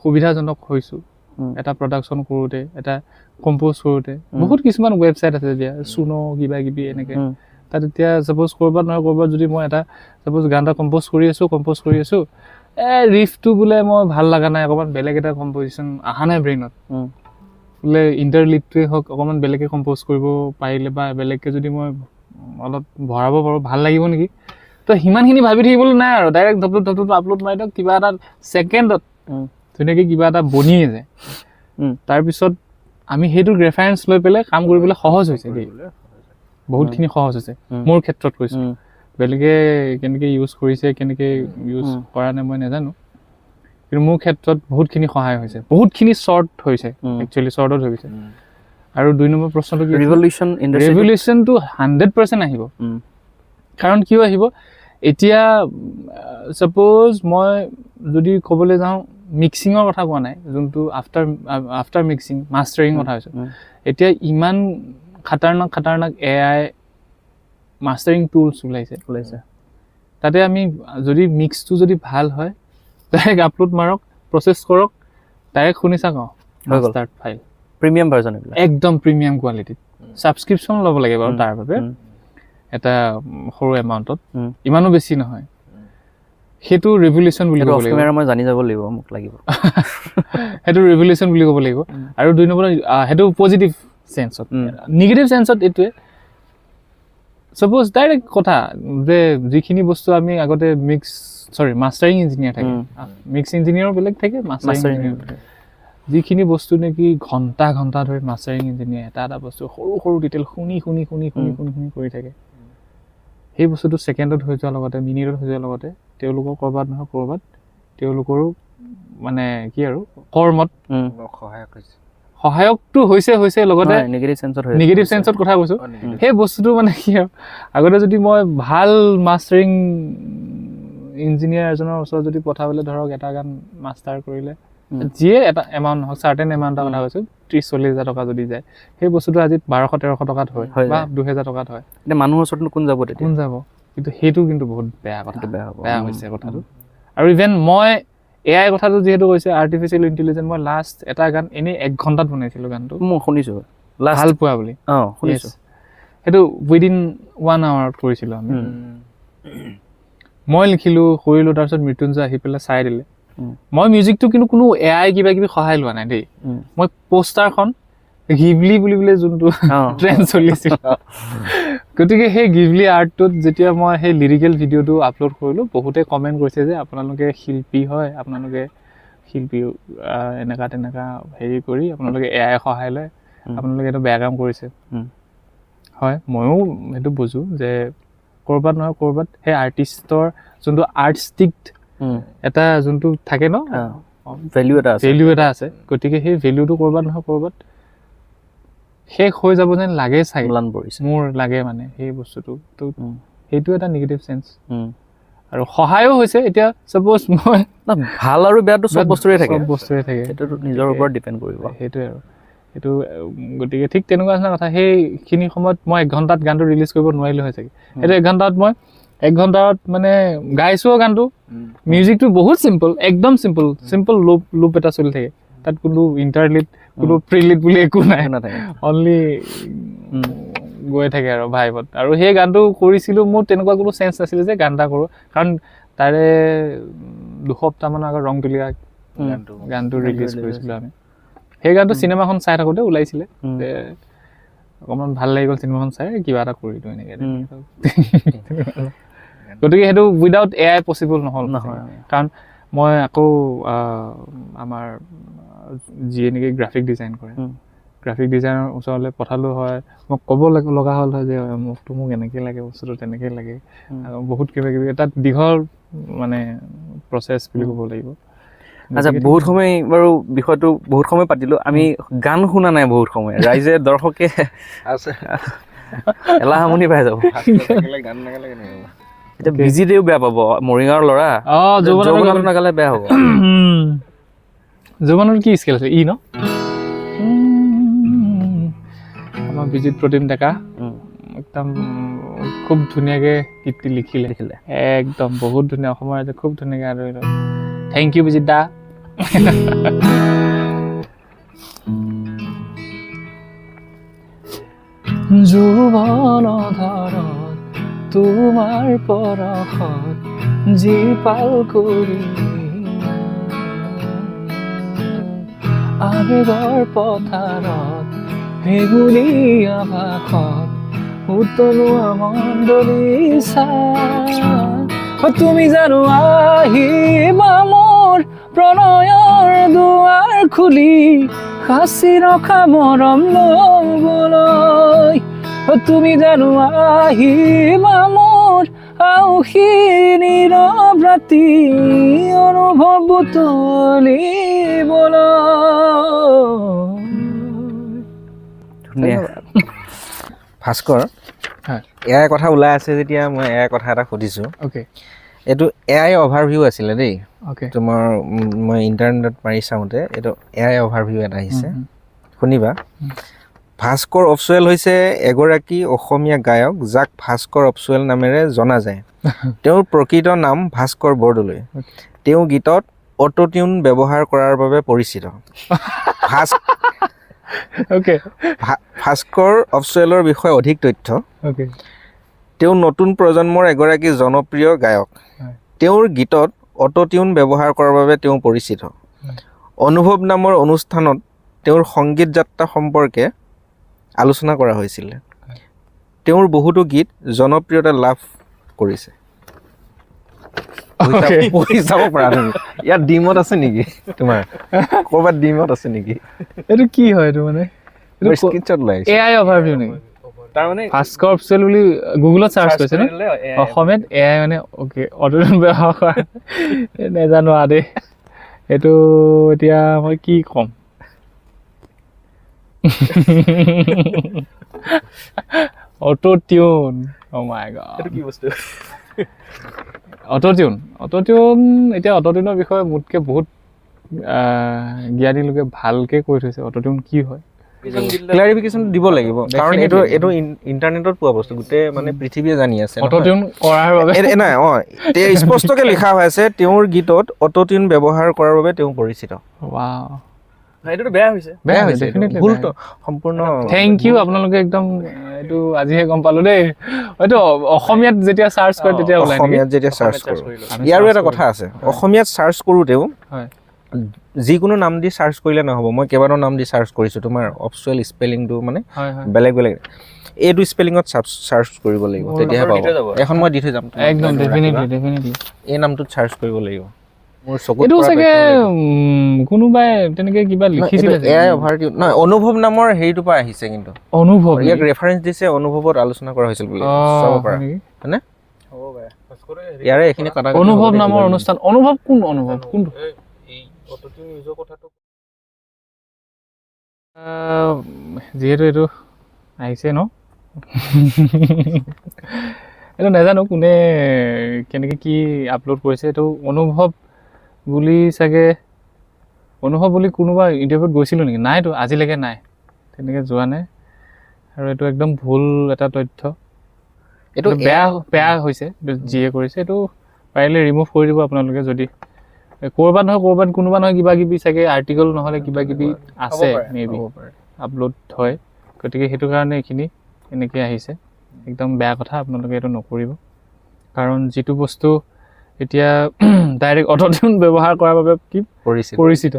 সুবিধাজনক হৈছোঁ এটা প্ৰডাকশ্যন কৰোঁতে এটা কম্প'জ কৰোঁতে বহুত কিছুমান ৱেবছাইট আছে এতিয়া চুনো কিবা কিবি এনেকৈ তাত এতিয়া ছাপ'জ ক'ৰবাত নহয় ক'ৰবাত যদি মই এটা ছাপ'জ গান এটা কম্প'জ কৰি আছোঁ ৰিফটো বোলে মই ভাল লগা নাই অকণমান বেলেগ এটা কম্প'জিশ্যন অহা নাই ব্ৰেইনত বোলে ইণ্টাৰলিডটোৱে হওক অকণমান বেলেগকৈ কম্প'জ কৰিব পাৰিলে বা বেলেগকৈ যদি মই অলপ ভৰাব পাৰোঁ ভাল লাগিব নেকি তো সিমানখিনি ভাবি থাকিবলৈ নাই আৰু ডাইৰেক্ট ধপধপ আপলোড মাৰি দিয়ক কিবা এটা ছেকেণ্ডত ধুনীয়াকৈ কিবা এটা বনিয়ে যায় তাৰপিছত আমি সেইটো ৰেফাৰেঞ্চ লৈ পেলাই কাম কৰিবলৈ সহজ হৈছে দেই বহুতখিনি সহজ হৈছে মোৰ ক্ষেত্ৰত কৈছোঁ বেলেগে কেনেকৈ ইউজ কৰিছে কেনেকৈ ইউজ কৰা নাই মই নাজানো কিন্তু মোৰ ক্ষেত্ৰত বহুতখিনি সহায় হৈছে বহুতখিনি শ্বৰ্ট হৈছে একচুৱেলি শ্বৰ্টত হৈ গৈছে আৰু 2 নম্বৰ প্ৰশ্নটো কি ৰিভলিউশ্যনটো 100% আহিব কাৰণ কিয় আহিব এতিয়া ছাপ'জ মই যদি ক'বলৈ যাওঁ মিক্সিঙৰ কথা কোৱা নাই যোনটো আফটাৰ মিক্সিং মাষ্টাৰিং কথা হৈছে এতিয়া ইমান খাটাৰনাক AI মাষ্টাৰিং টুলছ ওলাইছে তাতে আমি যদি মিক্সটো যদি ভাল হয় ডাইৰেক্ট আপলোড মাৰক প্ৰচেছ কৰক ডাইৰেক্ট শুনি চাওক মাষ্টাৰ্ড ফাইল প্ৰিমিয়াম ভাৰ্জন একদম প্ৰিমিয়াম কোৱালিটিত ছাবস্ক্ৰিপশ্যন ল'ব লাগে বাৰু তাৰ বাবে এটা সৰু এমাউণ্টত ইমানো বেছি নহয় সেইটো ৰিভলিউশ্যন বুলি ক'ব লাগিব মই জানি যাব লাগিব মোক লাগিব সেইটো ৰিভলিউশ্যন বুলি ক'ব লাগিব আৰু 2 নম্বৰ সেইটো পজিটিভ চেন্সত নিগেটিভ চেন্সত এইটোৱে ছাপ'জ ডাইৰেক্ট কথা যে যিখিনি বস্তু আমি আগতে মাষ্টাৰিং ইঞ্জিনিয়াৰ থাকে মিক্স ইঞ্জিনিয়াৰো বেলেগ থাকে মাষ্টাৰিং ইঞ্জিনিয়াৰ যিখিনি বস্তু নেকি ঘণ্টা ধৰি মাষ্টাৰিং ইঞ্জিনিয়াৰ এটা বস্তু সৰু ডিটেইল শুনি কৰি থাকে সেই বস্তুটো ছেকেণ্ডত হৈ যোৱাৰ লগতে মিনিটত হৈ যোৱাৰ লগতে তেওঁলোকৰ ক'ৰবাত নহয় ক'ৰবাত তেওঁলোকৰো মানে কি আৰু কৰ্মত সহায়কটো হৈছে লগতে নিগেটিভ চেন্সত কথা কৈছোঁ সেই বস্তুটো মানে কি আৰু আগতে যদি মই ভাল মাষ্টাৰিং ইঞ্জিনিয়াৰ এজনৰ ওচৰত যদি পঠাবলৈ ধৰক এটা গান মাষ্টাৰ কৰিলে যিয়ে এটা এমাউণ্ট নহওক চাৰ্টেন এমাউণ্ট এটা কথা কৈছোঁ 30-40 হাজাৰ টকা যদি যায় সেই বস্তুটো আজি 1200-1300 টকাত হয় বা 2000 টকাত হয় এতিয়া মানুহৰ ওচৰত কোন যাব কিন্তু সেইটো কিন্তু বহুত বেয়া কথা বেয়া হৈছে কথাটো আৰু ইভেন মই AI কথাটো যিহেতু কৈছে আৰ্টিফিচিয়েল ইণ্টেলিজেন্স, মই লাষ্ট এটা গান এনেই 1 ঘণ্টাত বনাইছিলোঁ গানটো, মই শুনিছোঁ ভাল পোৱা বুলি। শুনিছোঁ সেইটো উইদিন 1 আৱাৰত কৰিছিলোঁ আমি। মই লিখিলোঁ, কৰিলোঁ, তাৰপিছত মৃত্যুঞ্জয় আহি পেলাই চাই দিলে। মই মিউজিকটো কিন্তু কোনো AI কিবা কিবি সহায় লোৱা নাই দেই। মই পোষ্টাৰখন গিবলি বুলি যোনটো ট্ৰেণ্ড চলিছিল, গতিকে সেই গিবলি আৰ্টটোত যেতিয়া মই সেই লিৰিকেল ভিডিঅ'টো আপলোড কৰিলোঁ, বহুতে কমেণ্ট কৰিছে যে আপোনালোকে শিল্পী হয়, আপোনালোকে শিল্পী এনেকুৱা তেনেকুৱা হেৰি কৰি আপোনালোকে AI সহায় লয়, আপোনালোকে এইটো বেয়া কাম কৰিছে। হয়, ময়ো সেইটো বুজোঁ যে ক'ৰবাত নহয় ক'ৰবাত সেই আৰ্টিষ্টৰ যোনটো আৰ্টিষ্টিক এটা যোনটো থাকে ন, ভেলিউ এটা আছে, গতিকে সেই ভেলিউটো ক'ৰবাত নহয় ক'ৰবাত শেষ হৈ যাব যেন লাগে চাগে, মোৰ লাগে মানে সেই বস্তুটো। তো সেইটো এটা নিগেটিভ চেঞ্চ। আৰু সহায়ো হৈছে। এতিয়া ছাপ'জ মই ভাল আৰু বেয়াটো চব বস্তুৰে থাকে, সেইটো নিজৰ ওপৰত ডিপেণ্ড কৰিব। সেইটোৱে আৰু সেইটো, গতিকে ঠিক তেনেকুৱা নিচিনা কথা। সেইখিনি সময়ত মই 1 ঘণ্টাত গানটো ৰিলিজ কৰিব নোৱাৰিলোঁ হয় চাগে। সেইটো 1 ঘণ্টাত মই 1 ঘণ্টাত মানে গাইছোঁ গানটো, মিউজিকটো বহুত চিম্পল, একদম চিম্পল লুপ এটা চলি থাকে, তাত কোনো ইণ্টাৰলিড, কোনো প্ৰিলিড বুলি একো নাই, অনলি গৈ থাকে আৰু ভাইবত। আৰু সেই গানটো কৰিছিলোঁ, মোৰ তেনেকুৱা কোনো চেঞ্চ নাছিলে যে গান এটা কৰোঁ, কাৰণ তাৰে 2 সপ্তাহমানৰ আগত ৰং তুলীয়া গানটো ৰিলিজ কৰিছিলোঁ আমি। সেই গানটো চিনেমাখন চাই থাকোঁতে ওলাইছিলে, যে অকণমান ভাল লাগি গ'ল চিনেমাখন চাই, কিবা এটা কৰি দিওঁ এনেকৈ। গতিকে সেইটো উইদাউট AI পচিবল নহ'ল। কাৰণ মই আকৌ আমাৰ যিয়ে নেকি গ্ৰাফিক ডিজাইন কৰে, গ্ৰাফিক ডিজাইনৰ ওচৰলৈ পঠালোঁ হয়, মই ক'ব লগা হ'ল হয় যে মোকতো মোক এনেকৈ লাগে, বস্তুটো তেনেকৈ লাগে, আৰু বহুত কিবা কিবি তাত দীঘল মানে প্ৰচেছ বুলি ক'ব লাগিব। আচ্ছা, বহুত সময় বাৰু বিষয়টো বহুত সময় পাতিলোঁ, আমি গান শুনা নাই বহুত সময়, ৰাইজে দৰ্শকে এলাহ আমনি পাই যাব। এতিয়া বিজিতেও বেয়া পাব, মৰিগাঁৱৰ ল'ৰা যৌৱনত নাগালে বেয়া হ'ব। যৌৱনৰ কি স্কেল আছে? ই ন আমাৰ বিজিত প্ৰতিম ডেকা একদম খুব ধুনীয়াকৈ গীতটি লিখিলে, একদম বহুত ধুনীয়া, অসমৰ ৰাইজে খুব ধুনীয়াকৈ আদৰিলে। থেংক ইউ বিজিত দা। যৌৱন ধাৰত তোমাৰ পৰশত জীপাল কৰি, আবেগৰ পথাৰত হেঙুলীয়া ভাষত উতলোৱা মণ্ডলিছা, তুমি জানো আহিবা মোৰ প্ৰণয়ৰ দুৱাৰ খুলি, সাঁচি ৰখা মৰম ল'বলৈ, তুমি জানো আহিবা মোৰ আউসী নীৰৱ ৰাতি অনুভৱ বুটলিবলৈ। ভাস্কৰ, AI কথা ওলাই আছে যেতিয়া মই AI কথা এটা সুধিছোঁ। এইটো AI অভাৰভিউ আছিলে দেই, তোমাৰ মই ইণ্টাৰনেটত মাৰি চাওঁতে এইটো AI অভাৰভিউ এটা আহিছে, শুনিবা। ভাস্কৰ অপচুৱেল হৈছে এগৰাকী অসমীয়া গায়ক যাক ভাস্কৰ অপচুৱেল নামেৰে জনা যায়। তেওঁৰ প্ৰকৃত নাম ভাস্কৰ বৰদলৈ। তেওঁ গীতত অটোটিউন ব্যৱহাৰ কৰাৰ বাবে পৰিচিত। ভাস্কৰ অপচুৱেলৰ বিষয়ে অধিক তথ্য। তেওঁ নতুন প্ৰজন্মৰ এগৰাকী জনপ্ৰিয় গায়ক। তেওঁৰ গীতত অটোটিউন ব্যৱহাৰ কৰাৰ বাবে তেওঁ পৰিচিত। অনুভৱ নামৰ অনুষ্ঠানত তেওঁৰ সংগীত যাত্ৰা সম্পৰ্কে আলোচনা কৰা হৈছিলে। তেওঁৰ বহুতো গীত জনপ্ৰিয়তা লাভ কৰিছে। চাব পৰা তুমি ইয়াত ডিমত আছে নেকি? তোমাৰ ক'ৰবাত ডিমত আছে নেকি? এইটো কি হয়? এইটো মানে স্ক্ৰীনশ্বট লৈ আহিছে। AI অভাৰভিউ নেকি? তাৰমানে ভাস্কৰ অপচুৱেল বুলি গুগলত চাৰ্চ কৰিছে ন, অসমীয়াত AI মানে অ'কে অটোটিউন ব্যৱহাৰ কৰা নেজানো আৰু দেই। এইটো এতিয়া মই কি ক'ম? অটোটিউন, অ' মাই গড, এইটো কি বস্তু? অটোটিউন এতিয়া অটোটিউনৰ বিষয়ে মোতকৈ বহুত জ্ঞানী লোকে ভালকৈ কৈ থৈছে অটোটিউন কি হয়। ক্লাৰিফিকেশ্যন দিব লাগিব কাৰণ এইটো ইণ্টাৰনেটত পোৱা বস্তু গোটেই মানে পৃথিৱীয়ে জানি আছে অটোটিউন কৰাৰ বাবে নাই স্পষ্টকে লিখা হৈ আছে তেওঁৰ গীতত অটোটিউন ব্যৱহাৰ কৰাৰ বাবে তেওঁ পৰিচিত এইটোতো বেয়া হৈছে ভুলটো সম্পূৰ্ণ থেংক ইউ আপোনালোকে একদম এইটো আজিহে গম পালো দেই হয়তো অসমীয়াত যেতিয়া চাৰ্চ কৰে তেতিয়া ওলাই অসমীয়াত যেতিয়া চাৰ্চ কৰোঁ ইয়াৰো এটা কথা আছে অসমীয়াত চাৰ্চ কৰোঁতেও হয় যিকোনো নাম দি চাৰ্চ কৰিলে নহ'ব মই কেইবাটাও নাম দি চাৰ্চ কৰিছোঁ তোমাৰ অপচুৱেল স্পেলিংটো মানে হয় বেলেগ বেলেগ এইটো স্পেলিঙত চাৰ্চ কৰিব লাগিব তেতিয়াহে পাব এখন মই দি থৈ যাম একদম ডেফিনেটলি এই নামটোত চাৰ্চ কৰিব লাগিব মোৰ চকুত এইটো চাগে কোনোবাই তেনেকে কিবা লিখিছিলে এআই অভাৰটিউন নহয় অনুভৱ নামৰ হেৰিটোৰ পৰা আহিছে কিন্তু অনুভৱ ইয়াক ৰেফাৰেঞ্চ দিছে অনুভৱত আলোচনা কৰা হৈছিল বুলি চাব পাৰা হয়নে ইয়াৰে এইখিনি কথা অনুভৱ নামৰ অনুষ্ঠান অনুভৱ কোনটো যিহেতু এইটো আহিছে ন এইটো নাজানো কোনে কেনেকৈ কি আপলোড কৰিছে এইটো অনুভৱ বুলি কোনোবা ইণ্টাৰভিউত গৈছিলোঁ নেকি নাইতো আজিলৈকে নাই তেনেকৈ যোৱা নাই আৰু এইটো একদম ভুল এটা তথ্য এইটো বেয়া হৈছে যিয়ে কৰিছে এইটো পাৰিলে ৰিমুভ কৰি দিব আপোনালোকে যদি ক'ৰবাত কোনোবা নহয় কিবা কিবি চাগে আৰ্টিকল নহ'লে কিবা কিবি আছে মেবি আপলোড হয় গতিকে সেইটো কাৰণে এইখিনি এনেকৈ আহিছে একদম বেয়া কথা আপোনালোকে এইটো নকৰিব কাৰণ যিটো বস্তু এতিয়া ডাইৰেক্ট অটোটিউন ব্যৱহাৰ কৰাৰ বাবে কি পৰিচিত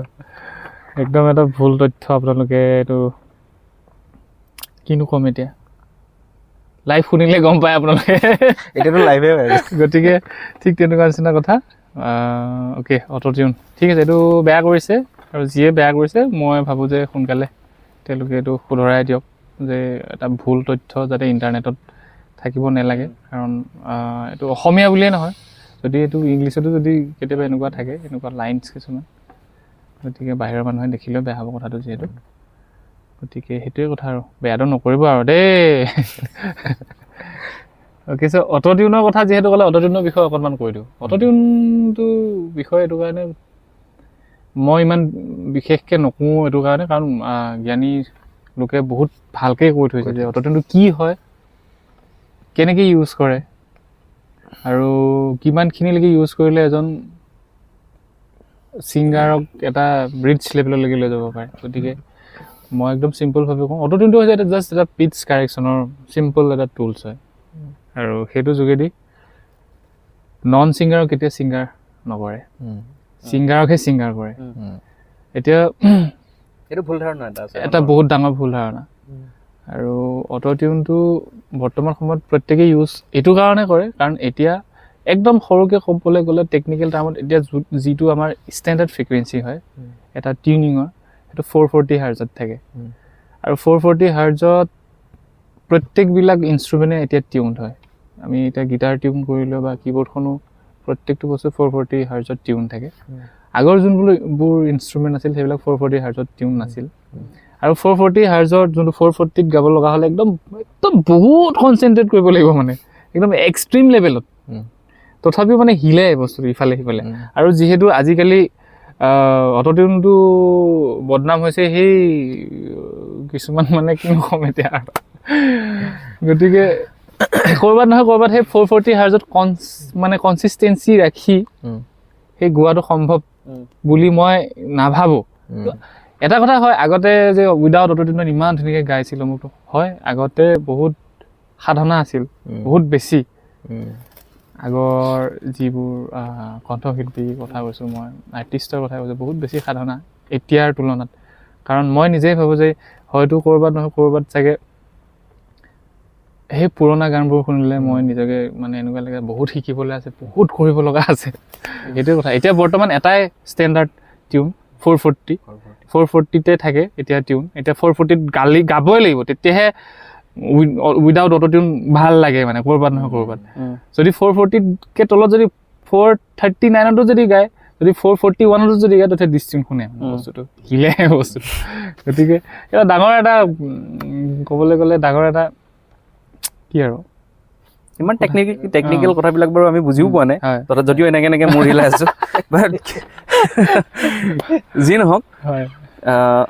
একদম এটা ভুল তথ্য আপোনালোকে এইটো কিনো ক'ম এতিয়া লাইভ শুনিলে গম পায় আপোনালোকে এতিয়াতো লাইভে গতিকে ঠিক তেনেকুৱা নিচিনা কথা অ'কে অটোটিউন ঠিক আছে এইটো বেয়া কৰিছে আৰু যিয়ে বেয়া কৰিছে মই ভাবোঁ যে সোনকালে তেওঁলোকে এইটো শুধৰাই দিয়ক যে এটা ভুল তথ্য যাতে ইণ্টাৰনেটত থাকিব নালাগে কাৰণ এইটো অসমীয়া বুলিয়ে নহয় যদি এইটো ইংলিছতো যদি কেতিয়াবা এনেকুৱা থাকে এনেকুৱা লাইনছ কিছুমান গতিকে বাহিৰৰ মানুহে দেখিলেও বেয়া হ'ব কথাটো যিহেতু গতিকে সেইটোৱে কথা আৰু বেয়াটো নকৰিব আৰু দেই অ'কে চ' অটোটিউনৰ কথা যিহেতু ক'লে অটোটিউনৰ বিষয়ে অকণমান কৈ দিওঁ অটোটিউনটো বিষয়ে এইটো কাৰণে মই ইমান বিশেষকৈ নকওঁ এইটো কাৰণে কাৰণ জ্ঞানী লোকে বহুত ভালকৈ কৈ থৈছে যে অটোটিউনটো কি হয় কেনেকৈ ইউজ কৰে আৰু কিমানখিনিলৈকে ইউজ কৰিলে এজন ছিংগাৰক এটা ব্ৰিজ লেভেললৈকে লৈ যাব পাৰে গতিকে মই একদম চিম্পলভাৱে কওঁ অটোটিউনটো হৈছে এটা জাষ্ট এটা পিটছ কাৰেকশ্যনৰ চিম্পল এটা টুলছ হয় আৰু সেইটো যোগেদি নন ছিংগাৰক কেতিয়া ছিংগাৰ নকৰে ছিংগাৰকহে ছিংগাৰ কৰে এতিয়া এইটো ভুল ধাৰণা এটা বহুত ডাঙৰ ভুল ধাৰণা আৰু অটোটিউনটো বৰ্তমান সময়ত প্ৰত্যেকেই ইউজ এইটো কাৰণে কৰে কাৰণ এতিয়া একদম সৰুকৈ ক'বলৈ গ'লে টেকনিকেল টাৰ্মত এতিয়া যিটো আমাৰ ষ্টেণ্ডাৰ্ড ফ্ৰিকুৱেঞ্চি হয় এটা টিউনিঙৰ সেইটো 440 হাৰ্জত থাকে আৰু 440 হাৰ্জত প্ৰত্যেকবিলাক ইনষ্ট্ৰুমেণ্টে এতিয়া টিউনড হয় আমি এতিয়া গিটাৰ টিউন কৰিলোঁ বা কীবৰ্ডখনো প্ৰত্যেকটো বস্তু 440 হাৰ্জত টিউন থাকে আগৰ যোনবোৰ ইনষ্ট্ৰুমেণ্ট আছিল সেইবিলাক 440 হাৰ্জত টিউন নাছিল আৰু 440 হাৰ্জত যোনটো 440ত গাব লগা হ'লে একদম বহুত কনচেনট্ৰেট কৰিব লাগিব মানে একদম এক্সট্ৰিম লেভেলত তথাপিও মানে হিলে বস্তুটো ইফালে সিফালে আৰু যিহেতু আজিকালি অটোটিউনটো বদনাম হৈছে সেই কিছুমান মানে কি ক'ম এতিয়া গতিকে ক'ৰবাত নহয় ক'ৰবাত সেই 440 হাৰ্জত মানে কনচিষ্টেঞ্চি ৰাখি সেই গোৱাটো সম্ভৱ বুলি মই নাভাবোঁ এটা কথা হয় আগতে যে উইদাউট অটোটিউনত ইমান ধুনীয়াকৈ গাইছিল মোকতো হয় আগতে বহুত সাধনা আছিল বহুত বেছি আগৰ যিবোৰ কণ্ঠশিল্পী কথা কৈছোঁ মই আৰ্টিষ্টৰ কথা কৈছোঁ বহুত বেছি সাধনা এতিয়াৰ তুলনাত কাৰণ মই নিজেই ভাবোঁ যে হয়তো ক'ৰবাত নহয় ক'ৰবাত চাগে সেই পুৰণা গানবোৰ শুনিলে মই নিজকে মানে এনেকুৱা লাগে বহুত শিকিবলৈ আছে বহুত কৰিব লগা আছে সেইটোৱে কথা এতিয়া বৰ্তমান এটাই ষ্টেণ্ডাৰ্ড টিউন 440তে থাকে এতিয়া টিউন এতিয়া 440ত গাবই লাগিব তেতিয়াহে উইদাউট অটোটিউন ভাল লাগে মানে ক'ৰবাত নহয় ক'ৰবাত যদি 440তকৈ তলত যদি 439তো যদি গায় যদি 441তো যদি গায় তেতিয়া ডিষ্টিং শুনে বস্তুটো হিলে বস্তুটো গতিকে এটা ডাঙৰ এটা ক'বলৈ গ'লে ডাঙৰ এটা কি আৰু ইমান টেকনিকেল কথাবিলাক বাৰু আমি বুজিও পোৱা নাই তথা যদিও এনেকৈ মোৰ হিলাই আছোঁ বাট যি নহওক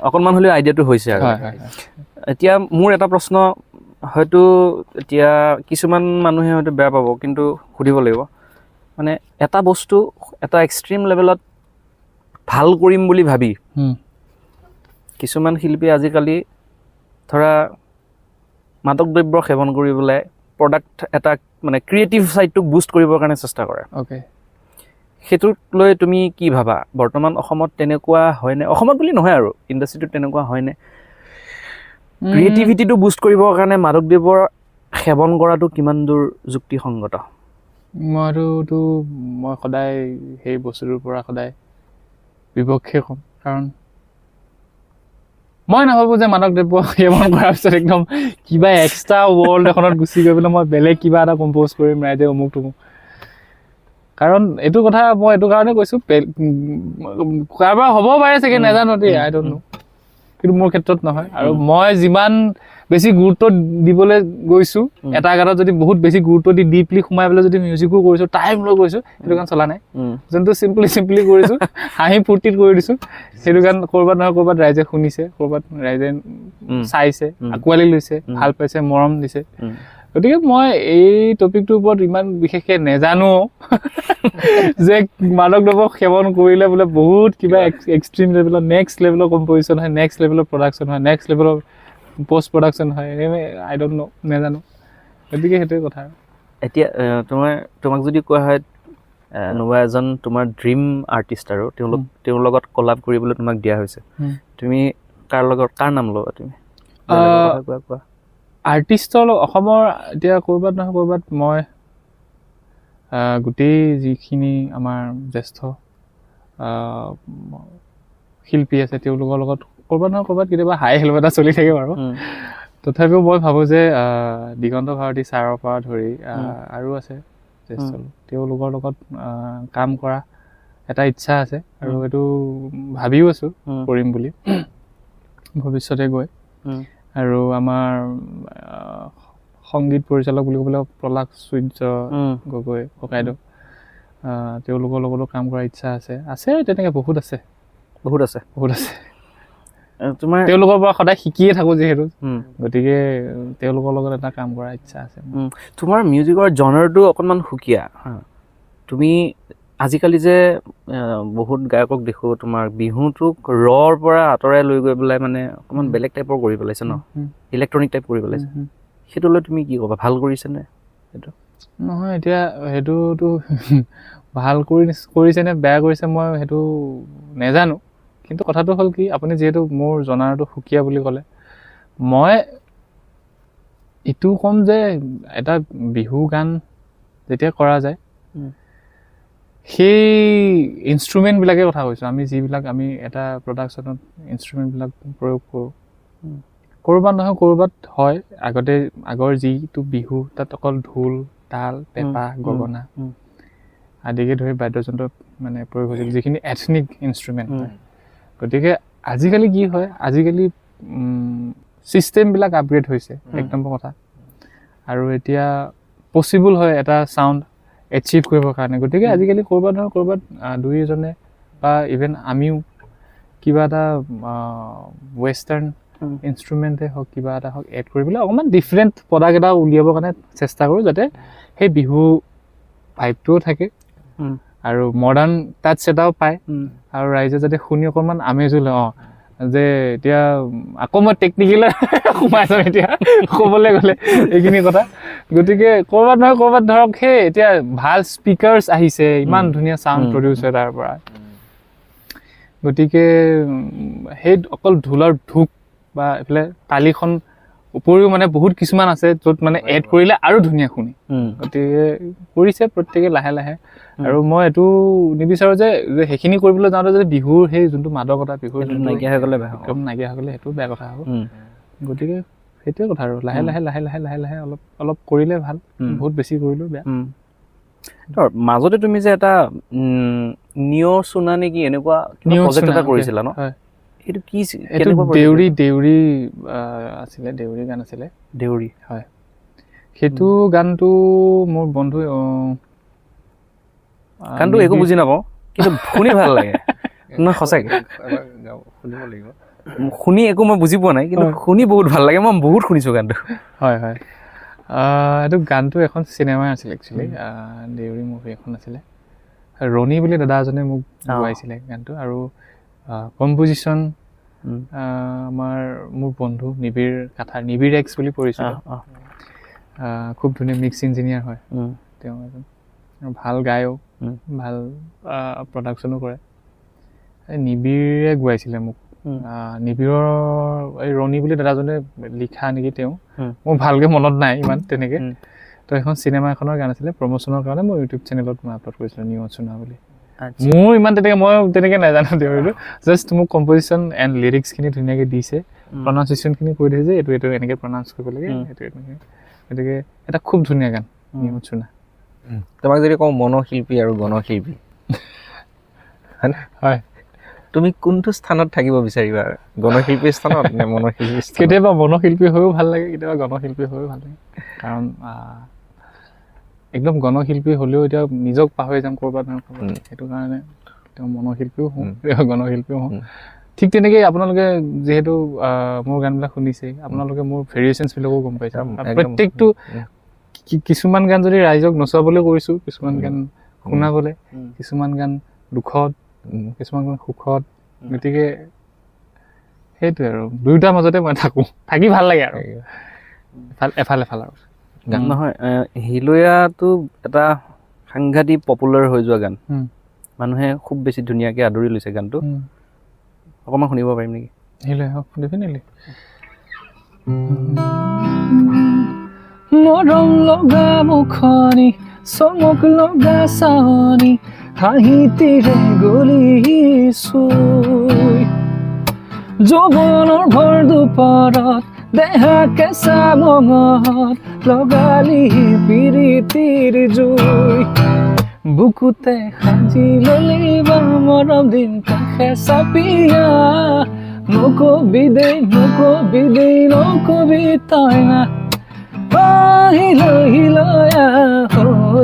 অকণমান হ'লেও আইডিয়াটো হৈছে আৰু হয় হয় এতিয়া মোৰ এটা প্ৰশ্ন হয়তো এতিয়া কিছুমান মানুহে হয়তো বেয়া পাব কিন্তু সুধিব লাগিব মানে এটা বস্তু এটা এক্সট্ৰিম লেভেলত ভাল কৰিম বুলি ভাবি কিছুমান শিল্পী আজিকালি ধৰা মাদক দ্ৰব্য সেৱন কৰি পেলাই প্ৰডাক্ট এটা মানে ক্ৰিয়েটিভ ছাইডটোক বুষ্ট কৰিবৰ কাৰণে চেষ্টা কৰে অ'কে সেইটোক লৈ তুমি কি ভাবা বৰ্তমান অসমত তেনেকুৱা হয়নে অসমত বুলি নহয় আৰু ইণ্ডাষ্ট্ৰিটোত তেনেকুৱা হয়নে ক্ৰিয়েটিভিটিটো বুষ্ট কৰিবৰ কাৰণে মাদক দ্ৰব্যৰ সেৱন কৰাটো কিমান দূৰ যুক্তিসংগত মই সদায় সেই বস্তুটোৰ পৰা সদায় বিপক্ষে ক'ম কাৰণ মই নাভাবোঁ যে মাদক দ্ৰব্য সেৱন কৰাৰ পিছত একদম কিবা এক্সট্ৰা ৱৰ্ল্ড এখনত গুচি গৈ পেলাই মই বেলেগ কিবা এটা কম্প'জ কৰিম ৰাইজে অমুক তমুক কাৰণ এইটো কথা মই এইটো কাৰণে কৈছোঁ কাৰোবাৰ হ'ব পাৰে চাগে নাজানো দেই আই ডণ্ট নো কিন্তু মোৰ ক্ষেত্ৰত নহয় আৰু মই যিমান বেছি গুৰুত্ব দিবলৈ গৈছোঁ এটা গানত যদি বহুত বেছি গুৰুত্ব দি ডিপলি সোমাই পেলাই যদি মিউজিকো কৰিছোঁ টাইম লৈ গৈছোঁ সেইটো গান চলা নাই যোনটো চিম্পলি কৰিছোঁ হাঁহি ফূৰ্তিত কৰি দিছোঁ সেইটো গান ক'ৰবাত নহয় ক'ৰবাত ৰাইজে শুনিছে ক'ৰবাত ৰাইজে চাইছে আঁকোৱালি লৈছে ভাল পাইছে মৰম দিছে গতিকে মই এই টপিকটোৰ ওপৰত ইমান বিশেষকৈ নেজানো যে মাদক দ্ৰব্য সেৱন কৰিলে বোলে বহুত কিবা এক্সট্ৰিম লেভেলৰ নেক্সট লেভেলৰ কম্প'জিশ্যন হয় নেক্সট লেভেলৰ প্ৰডাকশ্যন হয় নেক্সট লেভেলৰ পষ্ট প্ৰডাকশ্যন হয় আই ডণ্ট নো নেজানো গতিকে সেইটোৱে কথা আৰু এতিয়া তোমাক যদি কোৱা হয় কোনোবা এজন তোমাৰ ড্ৰিম আৰ্টিষ্ট আৰু তেওঁৰ লগত কলাব কৰিবলৈ তোমাক দিয়া হৈছে তুমি কাৰ নাম ল'বা তুমি কোৱা আৰ্টিষ্টৰ অসমৰ এতিয়া ক'ৰবাত নহয় ক'ৰবাত মই গোটেই যিখিনি আমাৰ জ্যেষ্ঠ শিল্পী আছে তেওঁলোকৰ লগত ক'ৰবাত নহয় ক'ৰবাত কেতিয়াবা হাই হেল্ল' এটা চলি থাকে বাৰু তথাপিও মই ভাবোঁ যে দিগন্ত ভাৰতী ছাৰৰ পৰা ধৰি আৰু আছে জ্যেষ্ঠ তেওঁলোকৰ লগত কাম কৰা এটা ইচ্ছা আছে আৰু এইটো ভাবিও আছোঁ কৰিম বুলি ভৱিষ্যতে গৈ আৰু আমাৰ সংগীত পৰিচালক বুলি ক'বলৈ প্ৰহ্লাদ সূৰ্য গগৈ ককাইদেউ তেওঁলোকৰ লগতো কাম কৰাৰ ইচ্ছা আছে তেনেকৈ বহুত আছে তোমাৰ তেওঁলোকৰ পৰা সদায় শিকিয়ে থাকোঁ যিহেতু গতিকে তেওঁলোকৰ লগত এটা কাম কৰাৰ ইচ্ছা আছে তোমাৰ মিউজিকৰ জনাৰটো অকণমান সুকীয়া তুমি আজিকালি যে বহুত গায়কক দেখোঁ তোমাৰ বিহুটোক ৰৰ পৰা আঁতৰাই লৈ গৈ পেলাই মানে অকণমান বেলেগ টাইপৰ কৰি পেলাইছে ন ইলেক্ট্ৰনিক টাইপ কৰি পেলাইছে সেইটো লৈ তুমি কি ক'বা ভাল কৰিছেনে সেইটো নহয় এতিয়া সেইটোতো ভাল কৰিছেনে বেয়া কৰিছে মই সেইটো নেজানো কিন্তু কথাটো হ'ল কি আপুনি যিহেতু মোৰ জনাৰটো সুকীয়া বুলি ক'লে মই এইটো ক'ম যে এটা বিহু গান যেতিয়া কৰা যায় সেই ইনষ্ট্ৰুমেণ্টবিলাকে কথা কৈছোঁ আমি যিবিলাক আমি এটা প্ৰডাকশ্যনত ইনষ্ট্ৰুমেণ্টবিলাক প্ৰয়োগ কৰোঁ ক'ৰবাত নহয় ক'ৰবাত হয় আগৰ যিটো বিহু তাত অকল ঢোল তাল পেঁপা গগনা আদিকে ধৰি বাদ্যযন্ত্ৰ মানে প্ৰয়োগ হৈছিল যিখিনি এথনিক ইনষ্ট্ৰুমেণ্ট হয় গতিকে আজিকালি কি হয় আজিকালি ছিষ্টেমবিলাক আপগ্ৰেড হৈছে এক নম্বৰ কথা আৰু এতিয়া পচিবল হয় এটা চাউণ্ড এচিভ কৰিবৰ কাৰণে গতিকে আজিকালি ক'ৰবাত নহয় ক'ৰবাত দুই এজনে বা ইভেন আমিও কিবা এটা ৱেষ্টাৰ্ণ ইনষ্ট্ৰুমেণ্টেই হওক কিবা এটা হওক এড কৰিবলৈ অকণমান ডিফাৰেণ্ট প্ৰডাক্ট এটা উলিয়াবৰ কাৰণে চেষ্টা কৰোঁ যাতে সেই বিহু ভাইবটোও থাকে আৰু মডাৰ্ণ টাচ এটাও পায় আৰু ৰাইজে যাতে শুনি অকণমান আমেজো লয় যে এতিয়া আকৌ মই টেকনিকেল সোমাই যাম এতিয়া ক'বলৈ গ'লে এইখিনি কথা গতিকে ক'ৰবাত নহয় ক'ৰবাত ধৰক সেই এতিয়া ভাল স্পীকাৰ্ছ আহিছে ইমান ধুনীয়া চাউণ্ড প্ৰডিউচ হয় তাৰ পৰা গতিকে সেই অকল ঢোলৰ ঢোক বা এইফালে তালিখন উপৰিও মানে বহুত কিছুমান আছে য'ত মানে এড কৰিলে আৰু ধুনীয়া শুনি গতিকে কৰিছে প্ৰত্যেকে লাহে লাহে আৰু মই এইটো নিবিচাৰোঁ যে সেইখিনি কৰিবলৈ যাওঁতে যদি বিহুৰ সেই যোনটো মাদকতা বিহুৰ নাইকিয়া হৈ গ'লে সেইটো বেয়া কথা হ'ব গতিকে সেইটোৱে কথা আৰু লাহে লাহে অলপ কৰিলে ভাল বহুত বেছি কৰিলেও বেয়া মাজতে তুমি যে এটা নিয় চুনা নেকি এনেকুৱা প্ৰজেক্ট এটা কৰিছিলা ন এইটো কি দেউৰী আছিলে দেউৰী গান আছিলে দেউৰী হয় সেইটো গানটো মোৰ বন্ধু গানটো একো বুজি নাপাওঁ কিন্তু শুনি ভাল লাগে নহয় সঁচাকৈ শুনিব লাগিব। শুনি একো মই বুজি পোৱা নাই, কিন্তু শুনি বহুত ভাল লাগে, মই বহুত শুনিছোঁ গানটো। হয় হয়, এইটো গানটো এখন চিনেমাই আছিলে একচুৱেলি, দেউৰী মুভি এখন আছিলে। ৰণী বুলি দাদা এজনে মোক গোৱাইছিলে গানটো, আৰু কম্পজিশ্যন মোৰ বন্ধু নিবিৰ কাঠাৰ, নিবিৰ এক্স বুলি পৰিছিলোঁ। খুব ধুনীয়া মিক্স ইঞ্জিনিয়াৰ হয় তেওঁ এজন, ভাল গায়ক, ভাল প্ৰডাকশ্যনো কৰে। নিবিৰে গোৱাইছিলে মোক। নিবিৰৰ এই ৰণী বুলি দাদাজনে লিখা নেকি তেওঁ, মোৰ ভালকৈ মনত নাই ইমান তেনেকৈ। তো এখন চিনেমা এখনৰ গান আছিলে, প্ৰমোশ্যনৰ কাৰণে মই ইউটিউব চেনেলত মই আপলোড কৰিছিলোঁ, নিউ চুনা বুলি। মোৰ ইমান মই তেনেকৈ নাজানো দেউৰীটো, জাষ্ট মোক কম্পজিশ্যন এণ্ড লিৰিক্সখিনি ধুনীয়াকৈ দিছে, প্ৰনাউন্সিয়েশ্যনখিনি কৈ দিছে যে এইটো এনেকৈ প্ৰনাউন্স কৰিব লাগে, এইটো এনেকৈ। গতিকে এটা খুব ধুনীয়া গান নিউ চুনা। তোমাক যদি কওঁ মনোশিল্পী আৰু গণশিল্পী, হয়, তুমি কোনটো স্থানত থাকিব বিচাৰিবা, গণশিল্পীৰ স্থানত নে মনোশিল্পীৰ স্থানত? কেতিয়াবা মনোশিল্পী হৈও ভাল লাগে, কেতিয়াবা গণশিল্পী হৈও ভাল লাগে। কাৰণ একদম গণশিল্পী হ'লেও এতিয়া নিজক পাহৰি যাম ক'ৰবাত নহয় ক'ৰবাত, সেইটো কাৰণে কেতিয়াবা মনোশিল্পীও হওঁ, কেতিয়াবা গণশিল্পীও হওঁ। ঠিক তেনেকৈ আপোনালোকে যিহেতু মোৰ গানবিলাক শুনিছে, আপোনালোকে মোৰ ভেৰিয়েশ্যনছবিলাকো গম পাইছে। প্ৰত্যেকটো কিছুমান গান যদি ৰাইজক নচুৱাবলৈ কৰিছোঁ, কিছুমান গান শুনাবলৈ, কিছুমান গান দুখত, কিছুমান গান সুখত। গতিকে সেইটোৱে আৰু দুয়োটাৰ মাজতে মই থাকোঁ, থাকি ভাল লাগে আৰু এফাল আৰু গান নহয়। হিলয়াটো এটা সাংঘাতিক পপুলাৰ হৈ যোৱা গান, মানুহে খুব বেছি ধুনীয়াকৈ আদৰি লৈছে গানটো। অকণমান শুনিব পাৰিম নেকি? হিলয়া ডেফিনেটলি। মৰম লগা মুখনি, চমক লগা চাৱনি, হাঁহিতিৰে গলিছো যৌৱনৰ ভৰ দুপৰত, দেহা কেঁচা মঙত লগালি পিৰিতিৰ জুই, বুকুতে সাজি ললিবা মৰম দিন কাষে চাপিয়া, নকবি দেই নকবি তই না, হিলয়া হিলয়া,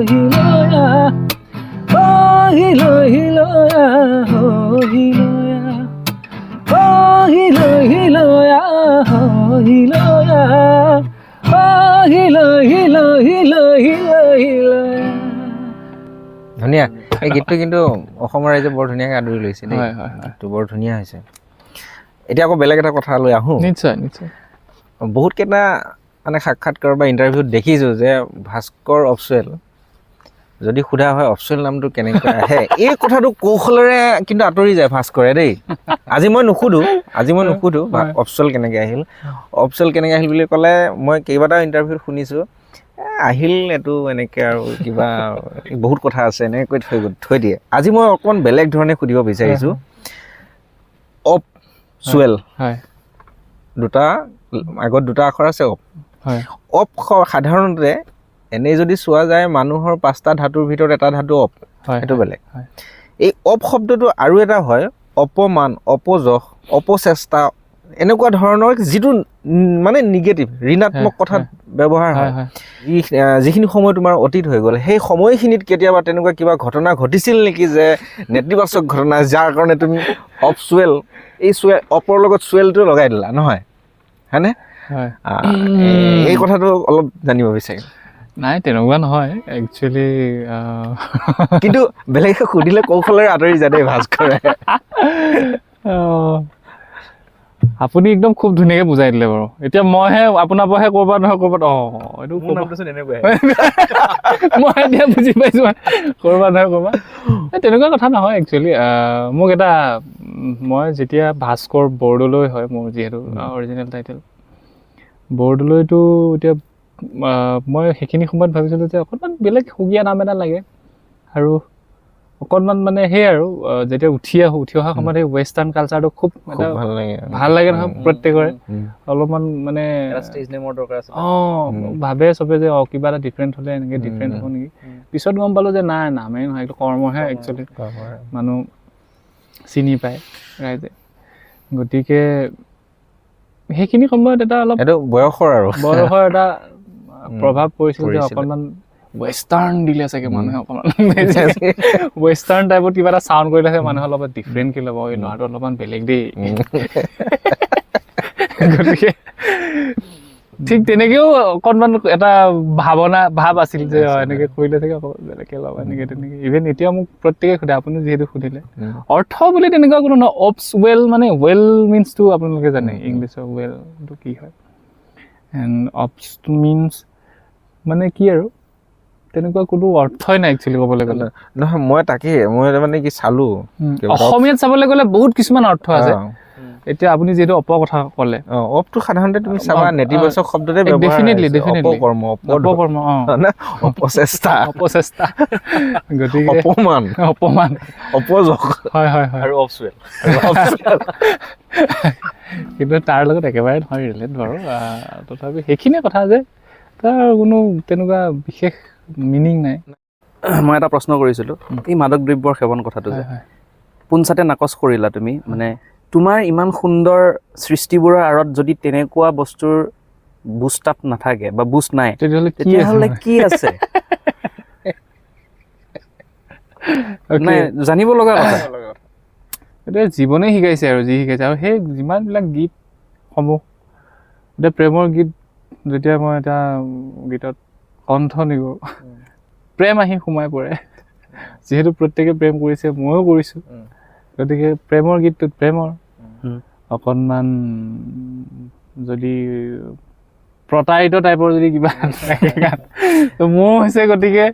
হিলয়া হিলয়া, হিলয়া হিলয়া। ধুনীয়া এই গীতটো, কিন্তু অসমৰ ৰাইজে বৰ ধুনীয়াকৈ আদৰি লৈছে দেই। গীতটো বৰ ধুনীয়া হৈছে। এতিয়া আকৌ বেলেগ এটা কথা লৈ আহোঁ। নিশ্চয় নিশ্চয়। বহুত কেইটা মানে সাক্ষাৎকাৰ বা ইণ্টাৰভিউত দেখিছোঁ যে ভাস্কৰ অফচুৱেল, যদি সোধা হয় অফচুৱেল নামটো কেনেকৈ আহে, এই কথাটো কৌশলেৰে কিন্তু আঁতৰি যায় ভাস্কৰে দেই। আজি মই নুসুধোঁ অফচুৱেল কেনেকৈ আহিল। অফচুৱেল কেনেকৈ আহিল বুলি ক'লে মই কেইবাটাও ইণ্টাৰভিউত শুনিছোঁ, আহিল এইটো এনেকৈ আৰু কিবা বহুত কথা আছে এনেকৈ থৈ দিয়ে। আজি মই অকণমান বেলেগ ধৰণে সুধিব বিচাৰিছোঁ, অফচুৱেল দুটা আগত দুটা আখৰ আছে, অফ সাধাৰণতে এনেই যদি চোৱা যায় মানুহৰ 5টা ধাতুৰ ভিতৰত এটা ধাতু অফ, সেইটো বেলেগ। এই অফ শব্দটো আৰু এটা হয় অপমান, অপযশ, অপচেষ্টা, এনেকুৱা ধৰণৰ যিটো মানে নিগেটিভ ঋণাত্মক কথাত ব্যৱহাৰ হয়। যিখিনি সময় তোমাৰ অতীত হৈ গ'ল, সেই সময়খিনিত কেতিয়াবা তেনেকুৱা কিবা ঘটনা ঘটিছিল নেকি যে নেতিবাচক ঘটনা, যাৰ কাৰণে তুমি অফচুৱেল, এই অপৰ লগত চুৱেলটো লগাই দিলা, নহয় হয়নে? এই কথাটো অলপ জানিব বিচাৰিম। নাই তেনেকুৱা নহয় একচুৱেলি, কিন্তু বেলেগে সুধিলে কৌশলেৰে আঁতৰি যায় দেই ভাস্কৰে। আপুনি একদম খুব ধুনীয়াকৈ বুজাই দিলে বাৰু। এতিয়া মইহে আপোনাৰ পৰাহে ক'ৰবাত নহয় ক'ৰবাত এইটো মই এতিয়া বুজি পাইছোঁ, ক'ৰবাত নহয় ক'ৰবাত তেনেকুৱা কথা নহয় একচুৱেলি। মোক মই যেতিয়া ভাস্কৰ বৰদলৈ হয় মোৰ যিহেতু অৰিজিনেল টাইটেল, বৰদলৈটো এতিয়া মই সেইখিনি সময়ত ভাবিছিলোঁ যে অকণমান বেলেগ সুকীয়া নাম এটা লাগে, আৰু অকণমান মানে সেই আৰু যেতিয়া উঠি অহা সময়ত সেই ৱেষ্টাৰ্ণ কালচাৰটো খুব ভাল লাগে নহয় প্ৰত্যেকৰে। অলপমান মানে ভাবে চবে যে কিবা এটা ডিফাৰেণ্ট হ'লে এনেকৈ ডিফাৰেণ্ট হ'ব নেকি। পিছত গম পালোঁ যে নাই, নামেই নহয়, এইটো কৰ্মহে একচুৱেলি মানুহ চিনি পায় ৰাইজে। গতিকে সেইখিনি সময়ত এটা অলপ বয়সৰ এটা প্ৰভাৱ পৰিছিল যে অকণমান ৱেষ্টাৰ্ণ দিলে চাগে মানুহে অকণমান ৱেষ্টাৰ্ণ টাইপত কিবা এটা চাউণ্ড কৰিলে চাগে মানুহে অলপ ডিফাৰেণ্টকৈ ল'ব এই ল'ৰাটো অলপমান বেলেগ দেই গতিকে ঠিক তেনেকেও অকণমান এটা ভাৱ আছিল যে এনেকৈ কৰিলে চাগে অকণমান বেলেগকৈ ল'ব এনেকৈ তেনেকৈ ইভেন এতিয়া মোক প্ৰত্যেকে সোধে আপুনি যিহেতু সুধিলে অৰ্থ বুলি তেনেকুৱা কোনো নহয় অপছ ৱেল মানে ৱেল মিনছটো আপোনালোকে জানে ইংলিছৰ ৱেলটো কি হয় এণ্ড অপছটো মিনছ মানে কি আৰু তেনেকুৱা কোনো অৰ্থই নাই একচুৱেলি ক'বলৈ গ'লে নহয় মই মানে কি চালোঁ অসমীয়াত চাবলৈ গ'লে বহুত কিছুমান অৰ্থ আছে এতিয়া আপুনি যিহেতু অপ কথা ক'লে অপটো সাধাৰণতে তুমি চাবা নেতিবাচক শব্দতে ডেফিনেটলি অপকৰ্ম অপচেষ্টা গতিকে অপমান অপযোগ হয় আৰু অপচুৱেল কিন্তু তাৰ লগত একেবাৰে নহয় ৰিলেট বাৰু তথাপি সেইখিনিয়ে কথা যে তাৰ কোনো তেনেকুৱা বিশেষ মিনিং নাই মই এটা প্ৰশ্ন কৰিছিলোঁ এই মাদক দ্ৰব্যৰ সেৱন কথাটো যে পোনচাতে নাকচ কৰিলা তুমি মানে তোমাৰ ইমান সুন্দৰ সৃষ্টিবোৰৰ আঁৰত যদি তেনেকুৱা বস্তুৰ বুষ্টাপ নাথাকে বা বুষ্ট নাই তেতিয়াহ'লে কি আছে নাই জানিব লগা কথা এতিয়া জীৱনে শিকাইছে আৰু যি শিকাইছে আৰু সেই যিমানবিলাক গীতসমূহ এতিয়া প্ৰেমৰ গীত যেতিয়া মই এটা গীতত কণ্ঠ নিগো প্ৰেম আহি সোমাই পৰে যিহেতু প্ৰত্যেকে প্ৰেম কৰিছে ময়ো কৰিছোঁ গতিকে প্ৰেমৰ গীতটোত প্ৰেমৰ অকণমান যদি প্ৰতাৰিত টাইপৰ যদি কিবা থাকে গান তো মোৰ হৈছে গতিকে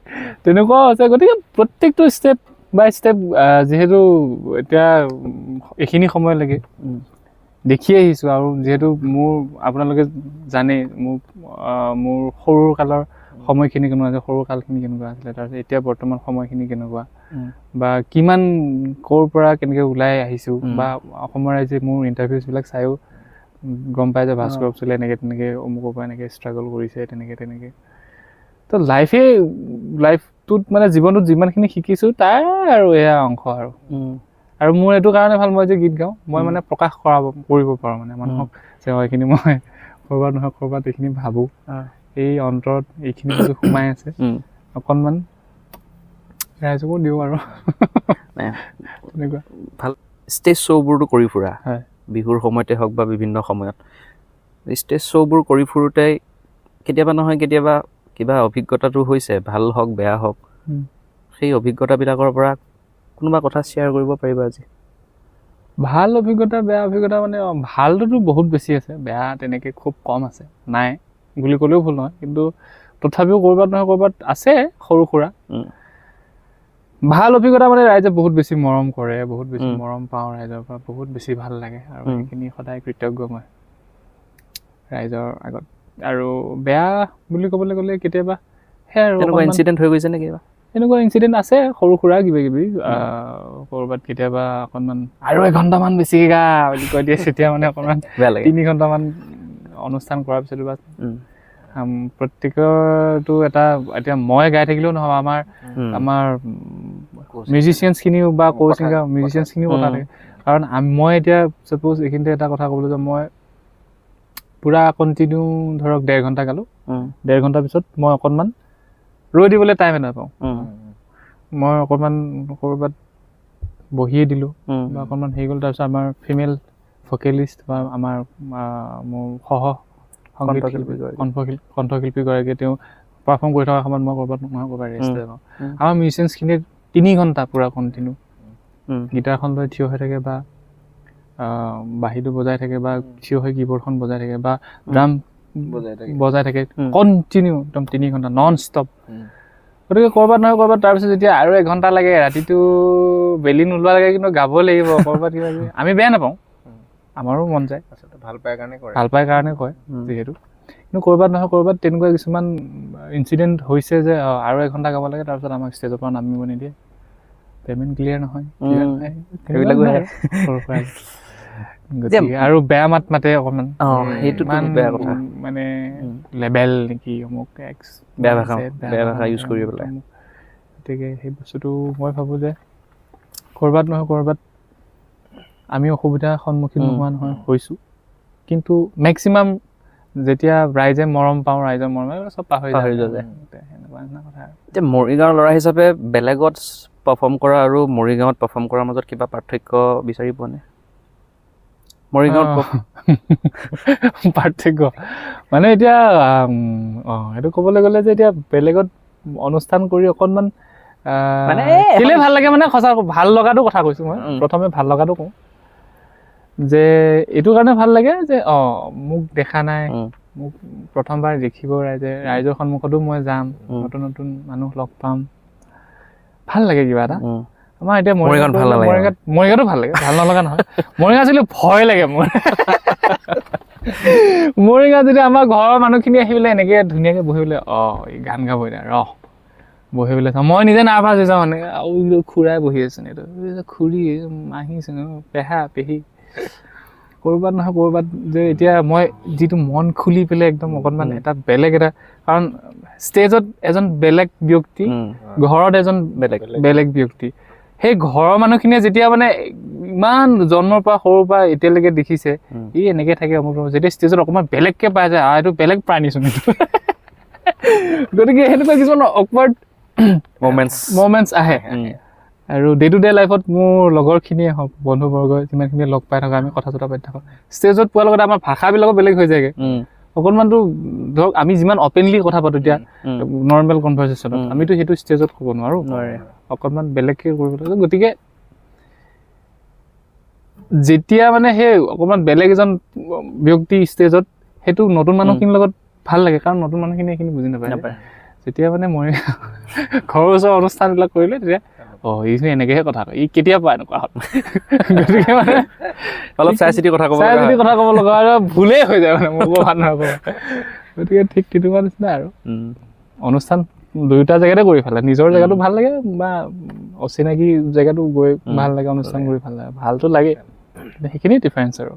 তেনেকুৱাও হৈছে গতিকে প্ৰত্যেকটো ষ্টেপ বাই ষ্টেপ যিহেতু এতিয়া এইখিনি সময়লৈকে দেখি আহিছোঁ আৰু যিহেতু মোৰ আপোনালোকে জানে মোৰ সৰু কালৰ সময়খিনি কেনেকুৱা আছে সৰু কালখিনি কেনেকুৱা আছিলে তাৰপিছত এতিয়া বৰ্তমান সময়খিনি কেনেকুৱা বা কিমান ক'ৰ পৰা কেনেকৈ ওলাই আহিছোঁ বা অসমৰ ৰাইজে মোৰ ইণ্টাৰভিউজবিলাক চায়ো গম পায় যে ভাস্কৰ অপচুলে এনেকৈ তেনেকৈ অমুকৰ পৰা এনেকৈ ষ্ট্ৰাগল কৰিছে তেনেকৈ তো লাইফটোত মানে জীৱনটোত যিমানখিনি শিকিছোঁ তাৰ আৰু এয়া অংশ আৰু মোৰ এইটো কাৰণে ভাল মই যে গীত গাওঁ মই মানে প্ৰকাশ কৰিব পাৰোঁ মানে মানুহক যে এইখিনি মই ক'ৰবাত নহয় ক'ৰবাত এইখিনি ভাবোঁ এই অন্তৰত এইখিনি বস্তু সোমাই আছে অকণমান ৰাইজকো দিওঁ আৰু তেনেকুৱা ভাল ষ্টেজ শ্ব'বোৰটো কৰি ফুৰা হয় বিহুৰ সময়তে হওক বা বিভিন্ন সময়ত ষ্টেজ শ্ব'বোৰ কৰি ফুৰোঁতে কেতিয়াবা নহয় কেতিয়াবা কিবা অভিজ্ঞতাটো হৈছে ভাল হওক বেয়া হওক সেই অভিজ্ঞতাবিলাকৰ পৰা কোনোবা কথা শ্বেয়াৰ কৰিব পাৰিবা আজি ভাল অভিজ্ঞতা বেয়া অভিজ্ঞতা মানে ভালটোতো বহুত বেছি আছে বেয়া তেনেকৈ খুব কম আছে নাই বুলি ক'লেও ভুল নহয় কিন্তু তথাপিও ক'ৰবাত নহয় ক'ৰবাত আছে সৰু সুৰা ভাল অভিজ্ঞতা মানে ৰাইজে বহুত বেছি মৰম কৰে বহুত বেছি মৰম পাওঁ ৰাইজৰ পৰা বহুত বেছি ভাল লাগে আৰু সেইখিনি সদায় কৃতজ্ঞ মই ৰাইজৰ আগত আৰু বেয়া বুলি ক'বলৈ গ'লে কেতিয়াবা সেয়া আৰু তেনেকুৱা ইনচিডেণ্ট হৈ গৈছে নে কিবা এনেকুৱা ইনচিডেণ্ট আছে সৰু সুৰা কিবা কিবি ক'ৰবাত কেতিয়াবা অকণমান আৰু এঘণ্টামান বেছিকৈ গা বুলি কৈ দিয়ে তেতিয়া মানে অকণমান 3 ঘণ্টামান অনুষ্ঠান কৰাৰ পিছতো বা প্ৰত্যেকৰটো এটা এতিয়া মই গাই থাকিলেও নহ'ব আমাৰ মিউজিচিয়ানছখিনিও বা মিউজিচিয়ানছখিনিও কথা থাকে কাৰণ মই এতিয়া ছাপ'জ এইখিনিতে এটা কথা ক'বলৈ যে মই পূৰা কণ্টিনিউ ধৰক 1.5 ঘণ্টা গালোঁ 1.5 ঘণ্টাৰ পিছত মই অকণমান ৰৈ দিবলৈ টাইম এটা পাওঁ মই অকণমান ক'ৰবাত বহিয়ে দিলোঁ বা অকণমান হেৰি গ'ল তাৰপিছত আমাৰ ফিমেল ভকেলিষ্ট বা আমাৰ মোৰ কণ্ঠশিল্পীগৰাকীয়ে তেওঁ পাৰফৰ্ম কৰি থকা সময়ত মই ক'ৰবাত নহয় ক'ৰবাত ৰেষ্ট পাওঁ আমাৰ মিউজিচিয়ানছখিনিৰ 3 ঘণ্টা পূৰা কণ্টিনিউ গীটাৰখন লৈ থিয় হৈ থাকে বা বাঁহীটো বজাই থাকে বা থিয় হৈ কীবৰ্ডখন বজাই থাকে বা ড্ৰাম বজাই থাকে কণ্টিনিউ একদম 3 ঘণ্টা নন ষ্টপ গতিকে ক'ৰবাত নহয় ক'ৰবাত তাৰপিছত যেতিয়া আৰু 1 ঘণ্টা লাগে ৰাতিটো বেলি নোলোৱা লাগে কিন্তু গাব লাগিব ক'ৰবাত কিবা কিবি আমি বেয়া নাপাওঁ আমাৰো মন যায় আচলতে ভাল পায় কাৰণে কয় যিহেতু কিন্তু ক'ৰবাত নহয় ক'ৰবাত তেনেকুৱা কিছুমান ইনচিডেণ্ট হৈছে যে আৰু 1 ঘণ্টা গাব লাগে তাৰপিছত আমাক ষ্টেজৰ পৰা নামিব নিদিয়ে পে'মেণ্ট ক্লিয়াৰ নহয় আৰু বেয়া মাত মাতে অকণমান সেইটো বেয়া কথা মানে লেবেল নেকি অমুক বেয়া ভাষা ইউজ কৰি পেলাই গতিকে সেই বস্তুটো মই ভাবোঁ যে ক'ৰবাত নহয় ক'ৰবাত আমি অসুবিধাৰ সন্মুখীন নোহোৱা নহয় হৈছোঁ কিন্তু মেক্সিমাম যেতিয়া ৰাইজে মৰম পাওঁ ৰাইজৰ মৰমে চব পাহৰি পাহৰি যোৱা যায়। সেনেকুৱা নিচিনা কথা আৰু এতিয়া মৰিগাঁৱৰ ল'ৰা হিচাপে বেলেগত পাৰফৰ্ম কৰা আৰু মৰিগাঁৱত পাৰফৰ্ম কৰাৰ মাজত কিবা পাৰ্থক্য বিচাৰি পোৱা নে? মৰিগাঁৱত পাৰ্থক্য মানে এতিয়া সেইটো ক'বলৈ গ'লে যে এতিয়া বেলেগত অনুষ্ঠান কৰি অকণমান মানে কেলে ভাল লাগে মানে সঁচা ভাল লগাটো কথা কৈছোঁ মই প্ৰথমে ভাল লগাটো কওঁ যে এইটো কাৰণে ভাল লাগে যে মোক দেখা নাই মোক প্ৰথমবাৰ দেখিব ৰাইজৰ সন্মুখতো মই যাম নতুন নতুন মানুহ লগ পাম ভাল লাগে কিবা এটা আমাৰ এতিয়া মৰিগাঁৱত ভাল নালাগে মৰিগাঁৱতো ভাল লাগে ভাল নলগা নহয় মৰিগাঁও আছিলে ভয় লাগে মোৰ মৰিগাঁৱত যদি আমাৰ ঘৰৰ মানুহখিনি আহি পেলাই এনেকৈ ধুনীয়াকৈ বহি পেলাই এই গান গাব এতিয়া বহি পেলাই চাওঁ মই নিজে নাৰ্ভাছ হৈ যাওঁ মানে খুৰাই বহি আছে এইটো খুৰী মাহী পেহা পেহী ক'ৰবাত নহয় ক'ৰবাত যে এতিয়া মই যিটো মন খুলি পেলাই একদম অকণমান এটা বেলেগ এটা কাৰণ ষ্টেজত এজন বেলেগ ব্যক্তি ঘৰত এজন বেলেগ ব্যক্তি সেই ঘৰৰ মানুহখিনিয়ে যেতিয়া মানে ইমান জন্মৰ পৰা সৰুৰ পৰা এতিয়ালৈকে দেখিছে ই এনেকৈ থাকে অমুক যেতিয়া ষ্টেজত অকণমান বেলেগকৈ পাই যায় এইটো বেলেগ প্ৰাণীচোন এইটো গতিকে সেনেকুৱা কিছুমান অকৱাৰ্ড মমেণ্টছ আহে আৰু ডে টু ডে লাইফত মোৰ লগৰখিনিয়ে হওক বন্ধুবৰ্গই যিমানখিনিয়ে লগ পাই থকা আমি কথা চথা পাতি থাকোঁ ষ্টেজত পোৱাৰ লগতে আমাৰ ভাষাবিলাকো বেলেগ হৈ যায়গৈ অকণমানতো ধৰক আমি যিমান অপেনলি কথা পাতোঁ এতিয়া নৰ্মেল কনভাৰ্চেশ্যনত আমিতো সেইটো ষ্টেজত ক'ব নোৱাৰোঁ অকণমান বেলেগকৈ কৰিব লাগে গতিকে যেতিয়া মানে সেই অকণমান বেলেগ এজন ব্যক্তি ষ্টেজত সেইটো নতুন মানুহখিনিৰ লগত ভাল লাগে কাৰণ নতুন মানুহখিনি এইখিনি বুজি নাপায় যেতিয়া মানে মই ঘৰৰ ওচৰৰ অনুষ্ঠানবিলাক কৰিলে তেতিয়া ইখিনি এনেকৈহে কথা কয় ই কেতিয়া পায় এনেকুৱা হ'ল গতিকে মানে অলপ চাই চিতি কথা ক'ব লগা আৰু ভুলেই হৈ যায় মানে মোৰ ভাল নহ'ব গতিকে ঠিক তেনেকুৱা নিচিনা আৰু অনুষ্ঠান দুয়োটা জেগাতে কৰি ভাল লাগে নিজৰ জেগাটো ভাল লাগে বা অচিনাকি জেগাটো গৈ ভাল লাগে অনুষ্ঠান কৰি ভাল লাগে ভালটো লাগে সেইখিনি ডিফাৰেঞ্চ আৰু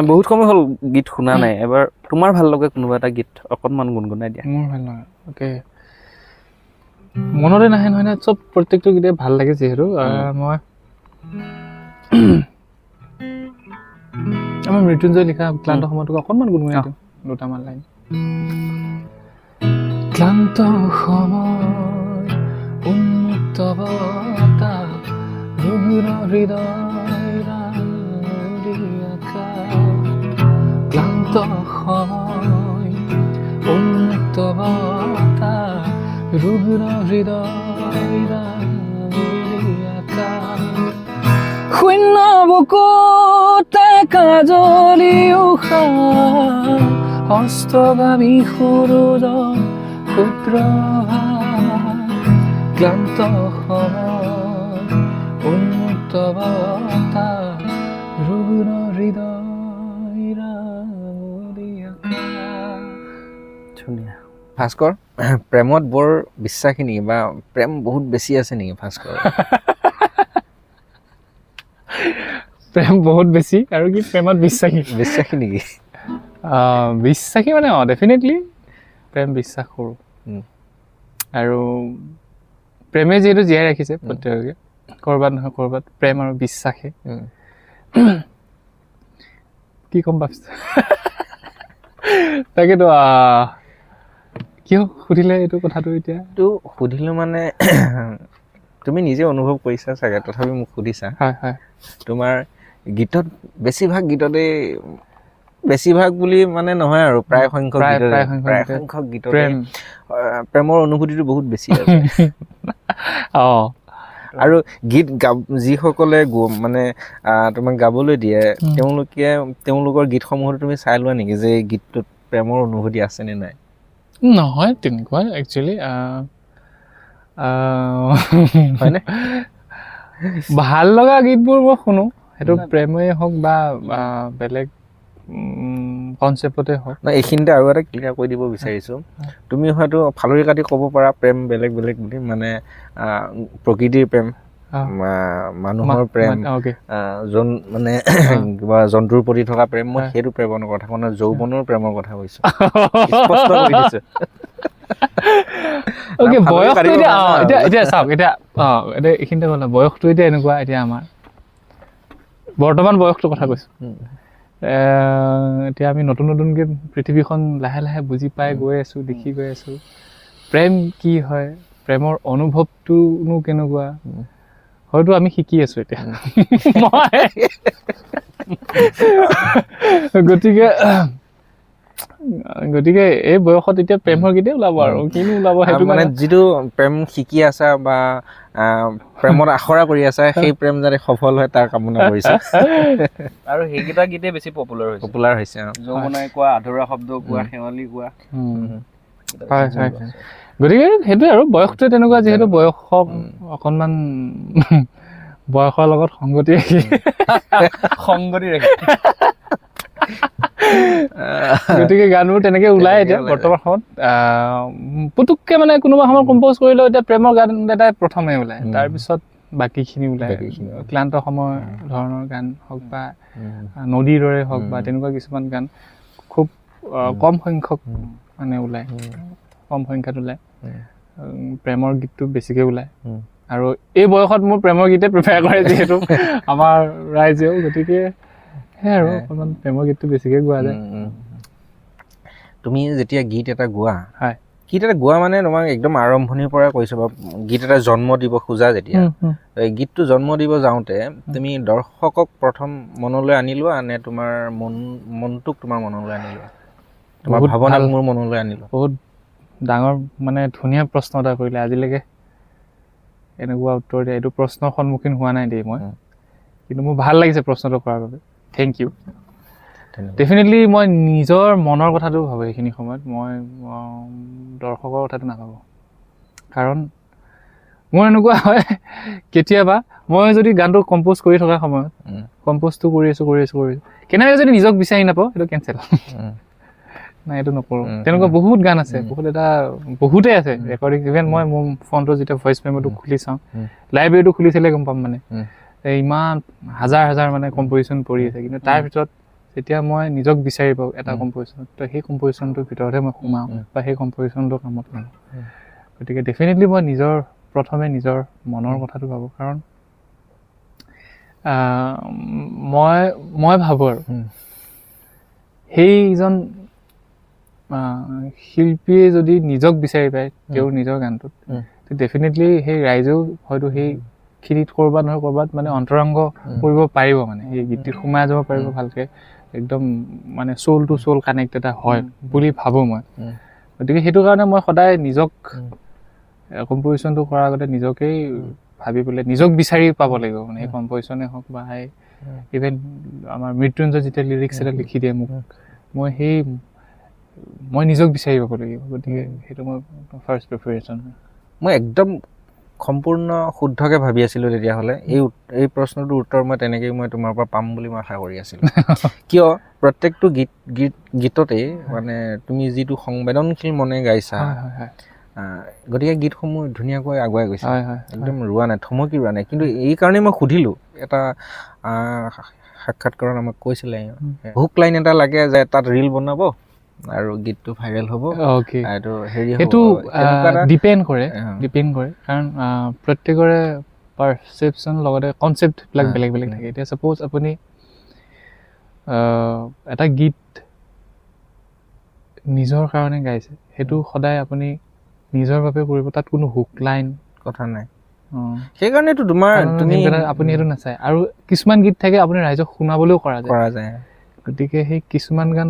বহুত সময় হ'ল গীত শুনা নাই এবাৰ তোমাৰ ভাল লগা কোনোবা এটা গীত অকণমান গুণগুণাই দিয়া মোৰ ভাল লগা অ'কে মনতে নাহে নহয় না চব প্ৰত্যেকটো গীতে ভাল লাগে যিহেতু মই আমাৰ মৃত্যুঞ্জয় লিখা ক্লান্ত সময়টোক অকণমান গুণগুণাই দিওঁ দুটামান লাইন ক্লান্ত সময় উন্মুক্ত বতাহ ৰুগ্ন হৃদয় ক্লান্ত সময় উন্মুক্ত বতাহ ৰুগ্ন হৃদয় শূন্য বুকুতে কাজলি উশাহ হস্তগামী সূৰুজ ক্ষুদ্ৰ ক্লান্ত সময় উন্মুক্ত বতাহ ৰুগ্ন হৃদয় ধুনীয়া ভাস্কৰ প্ৰেমত বৰ বিশ্বাসী নেকি বা প্ৰেম বহুত বেছি আছে নেকি ভাস্কৰ প্ৰেম বহুত বেছি আৰু কি প্ৰেমত বিশ্বাসী নেকি বিশ্বাসী মানে ডেফিনেটলি প্ৰেম বিশ্বাস কৰোঁ আৰু প্ৰেমে যিহেতু জীয়াই ৰাখিছে প্ৰত্যেককে ক'ৰবাত নহয় ক'ৰবাত প্ৰেম আৰু বিশ্বাসে কি ক'ম ভাবিছা তাকেতো কিয় সুধিলে এইটো কথাটো এতিয়া এইটো সুধিলোঁ মানে তুমি নিজে অনুভৱ কৰিছা চাগে তথাপি মোক সুধিছা হয় তোমাৰ গীতত বেছিভাগ বুলি মানে নহয় আৰু প্ৰায় সংখ্যক গীততে প্ৰেমৰ অনুভূতিটো বহুত বেছি আছে আৰু গীত যিসকলে মানে তোমাক গাবলৈ দিয়ে তেওঁলোকৰ গীতসমূহতো তুমি চাই লোৱা নেকি যে গীতটোত প্ৰেমৰ অনুভূতি আছে নে নাই নহয় তেনেকুৱা একচুৱেলি হয়নে ভাল লগা গীতবোৰ মই শুনো সেইটো প্ৰেমেই হওক বা বেলেগ কনচেপ্টতে হওক এইখিনিতে আৰু এটা ক্লিয়াৰ কৰি দিব বিচাৰিছোঁ তুমি হয়তো ফালৰি কাটি ক'ব পাৰা প্ৰেম বেলেগ বেলেগ বুলি মানে প্ৰকৃতিৰ প্ৰেম মানুহৰ প্ৰেম মানে কিবা জন্তুৰ প্ৰতি থকা প্ৰেম মই সেইটো প্ৰেমৰ কথা কোৱা নাই যৌৱনৰ প্ৰেমৰ কথা কৈছোঁ স্পষ্ট কৰি দিছোঁ বয়সটো এতিয়া চাওক এতিয়া এইখিনিতে ক'লে বয়সটো এতিয়া এনেকুৱা এতিয়া আমাৰ বৰ্তমান বয়সটোৰ কথা কৈছোঁ এতিয়া আমি নতুন নতুনকৈ পৃথিৱীখন লাহে লাহে বুজি পাই গৈ আছোঁ, দেখি গৈ আছোঁ। প্ৰেম কি হয়, প্ৰেমৰ অনুভৱটোনো কেনেকুৱা, হয়তো আমি শিকি আছোঁ এতিয়া। গতিকে এই বয়সত এতিয়া প্ৰেমৰ গীতেই ওলাব আৰু কিনো ওলাব সেইটো মানে যিটো প্ৰেম শিকি আছা বা প্ৰেমত আখৰা কৰি আছা, সেই প্ৰেম যাতে সফল হয় তাৰ কামনা কৰিছা। আৰু সেইকেইটা গীতেই বেছি পপুলাৰ হৈছে যৌৱনাই কোৱা, আধৰুৱা শব্দ কোৱা, শেৱালি কোৱা। হয় হয়। গতিকে সেইটোৱে আৰু বয়সটোৱে তেনেকুৱা, যিহেতু বয়সক অকণমান বয়সৰ লগত সংগতি ৰাখি গতিকে গানবোৰ তেনেকে ওলাই এতিয়া বৰ্তমান সময়ত। পুতুককে মানে কোনোবা সময়ত কম্প'জ কৰিলেও এতিয়া প্ৰেমৰ গান এটাই প্ৰথমে ওলায়, তাৰপিছত বাকীখিনি ওলায়। ক্লান্ত সময় ধৰণৰ গান হওক বা নদীৰ দৰে হওক বা তেনেকুৱা কিছুমান গান খুব কম সংখ্যক মানে ওলায়, কম সংখ্যাত ওলায়। প্ৰেমৰ গীতটো বেছিকৈ ওলায়। আৰু এই বয়সত মোৰ প্ৰেমৰ গীতে প্ৰিফাৰ কৰে যিহেতু আমাৰ ৰাইজেও, গতিকে সেয়াই আৰু অকণমান প্ৰেমৰ গীতটো বেছিকৈ গোৱা যায়। তুমি যেতিয়া গীত এটা গোৱা, হয়, গীত এটা গোৱা মানে তোমাক একদম আৰম্ভণিৰ পৰা কৈছোঁ বা গীত এটা জন্ম দিব খোজা যেতিয়া, এই গীতটো জন্ম দিব যাওঁতে তুমি দৰ্শকক প্ৰথম মনলৈ আনি লোৱা নে তোমাৰ মনটোক তোমাৰ মনলৈ আনি লোৱা, তোমাৰ ভাৱনাক মোৰ মনলৈ আনি লোৱা? বহুত ডাঙৰ মানে ধুনীয়া প্ৰশ্ন এটা কৰিলে। আজিলৈকে এনেকুৱা উত্তৰ দিয়া এইটো প্ৰশ্নৰ সন্মুখীন হোৱা নাই দেই মই, কিন্তু মোৰ ভাল লাগিছে প্ৰশ্নটো কৰাৰ বাবে। Thank U. ডেফিনেটলি মই নিজৰ মনৰ কথাটো ভাবোঁ এইখিনি সময়ত, মই দৰ্শকৰ কথাটো নাভাবোঁ। কাৰণ মোৰ এনেকুৱা হয় কেতিয়াবা মই যদি গানটো কম্প'জ কৰি থকা সময়ত কম্প'জটো কৰি আছোঁ কেনেবাকৈ যদি নিজক বিচাৰি নাপাওঁ, সেইটো কেঞ্চেল। নাই, এইটো নকৰোঁ। তেনেকুৱা বহুত গান আছে, বহুতেই আছে ৰেকৰ্ডিং। ইভেন মই মোৰ ফোনটো যেতিয়া ভইচ মেম'টো খুলি চাওঁ, লাইব্ৰেৰীটো খুলি চালে গম পাম মানে ইমান হাজাৰ হাজাৰ মানে কম্প'জিশ্যন পৰি আছে, কিন্তু তাৰ ভিতৰত যেতিয়া মই নিজক বিচাৰি পাওঁ এটা কম্প'জিশ্যনত, তো সেই কম্প'জিশ্যনটোৰ ভিতৰতে মই সোমাওঁ বা সেই কম্প'জিশ্যনটো কামত লওঁ। গতিকে ডেফিনেটলি মই প্ৰথমে নিজৰ মনৰ কথাটো ভাবোঁ। কাৰণ মই ভাবোঁ আৰু সেইজন শিল্পীয়ে যদি নিজক বিচাৰি পায় তেওঁৰ নিজৰ গানটোত, ডেফিনেটলি সেই ৰাইজেও হয়তো সেইখিনিত ক'ৰবাত নহয় ক'ৰবাত মানে অন্তৰংগ কৰিব পাৰিব, মানে সেই গীতটিত সোমাই যাব পাৰিব ভালকৈ, একদম মানে চ'ল টু চ'ল কানেক্ট এটা হয় বুলি ভাবোঁ মই। গতিকে সেইটো কাৰণে মই সদায় নিজক কম্প'জিশ্যনটো কৰাৰ আগতে নিজকেই ভাবি পেলাই নিজক বিচাৰি পাব লাগিব, মানে সেই কম্প'জিশ্যনে হওক বা ইভেন আমাৰ মৃত্যুঞ্জয় যেতিয়া লিৰিক্স এটা লিখি দিয়ে মোক, মই নিজক বিচাৰি পাব লাগিব। গতিকে সেইটো মই ফাৰ্ষ্ট প্ৰিফাৰেশ্যন। মই একদম সম্পূৰ্ণ শুদ্ধকৈ ভাবি আছিলোঁ তেতিয়াহ'লে। এই প্ৰশ্নটোৰ উত্তৰ মই তেনেকৈয়ে মই তোমাৰ পৰা পাম বুলি মই আশা কৰি আছিলোঁ। কিয় প্ৰত্যেকটো গীততেই মানে তুমি যিটো সংবেদনশীল মনে গাইছা, গতিকে গীতসমূহ ধুনীয়াকৈ আগুৱাই গৈছে, একদম ৰোৱা নাই, থমকি ৰোৱা নাই। কিন্তু এই কাৰণেই মই সুধিলোঁ, এটা সাক্ষাৎকাৰত আমাক কৈছিলে হুক লাইন এটা লাগে যে তাত ৰীল বনাব আৰু গীতটো ভাইৰেল হ'ব। সেইটো ডিপেণ্ড কৰে, কাৰণ প্ৰত্যেকৰে পাৰচেপশ্যন লগতে কনচেপ্টবিলাক বেলেগ বেলেগ থাকে। এতিয়া ছাপ'জ আপুনি এটা গীত নিজৰ কাৰণে গাইছে, সেইটো সদায় আপুনি নিজৰ বাবে কৰিব, তাত কোনো হুক লাইন কথা নাই। সেইকাৰণেতো আপুনি সেইটো নাচায়। আৰু কিছুমান গীত থাকে আপুনি ৰাইজক শুনাবলৈও কৰা যায়। গতিকে সেই কিছুমান গান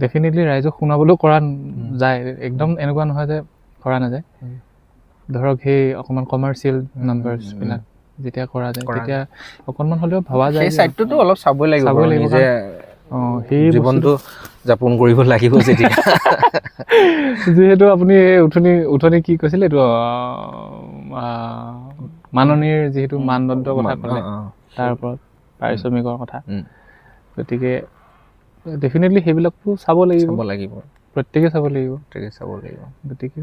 ডেফিনেটলি ৰাইজক শুনাবলৈও কৰা যায়, একদম এনেকুৱা নহয় যে কৰা নাযায়। ধৰক সেই অকণমান কমাৰ্চিয়েল নাম্বাৰছবিলাক যেতিয়া কৰা যায়, তেতিয়া অকণমান হ'লেও ভাবা যায়, সেই ছাইডটোতো অলপ চাবই লাগিব, নিজে সেই জীৱনটো যাপন কৰিব লাগিব যেতিয়া। যিহেতু আপুনি উঠনি কি কৈছিলে, এইটো মাননীৰ যিহেতু মানদণ্ডৰ কথা ক'লে, তাৰ ওপৰত পাৰিশ্ৰমিকৰ কথা, গতিকে ডেফিনেটলি সেইবিলাকো চাব লাগিব, প্ৰত্যেকে চাব লাগিব। গতিকে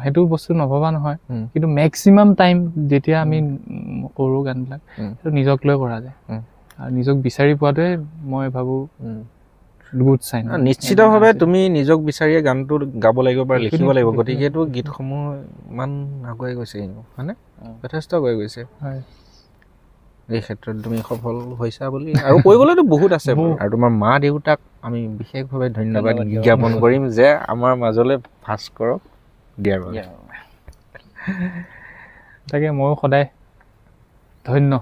সেইটো বস্তু নভবা নহয়, কিন্তু মেক্সিমাম টাইম যেতিয়া আমি কৰোঁ গানবিলাক, সেইটো নিজক লৈ কৰা যায়। আৰু নিজক বিচাৰি পোৱাটোৱে মই ভাবোঁ গুড চাইন। নিশ্চিতভাৱে তুমি নিজক বিচাৰিয়ে গানটো গাব লাগিব বা লিখিব লাগিব। গতিকেতো গীতসমূহ ইমান আগুৱাই গৈছে, হয়নে? যথেষ্ট আগুৱাই গৈছে। এই ক্ষেত্ৰত তুমি সফল হৈছা বুলি আৰু কৰিবলৈতো বহুত আছে আৰু তোমাৰ মা দেউতাক আমি বিশেষভাৱে ধন্যবাদ জ্ঞাপন কৰিম যে আমাৰ মাজলৈ ভাস্কৰক দিয়াৰ বাবে তাকে ময়ো সদায় ধন্য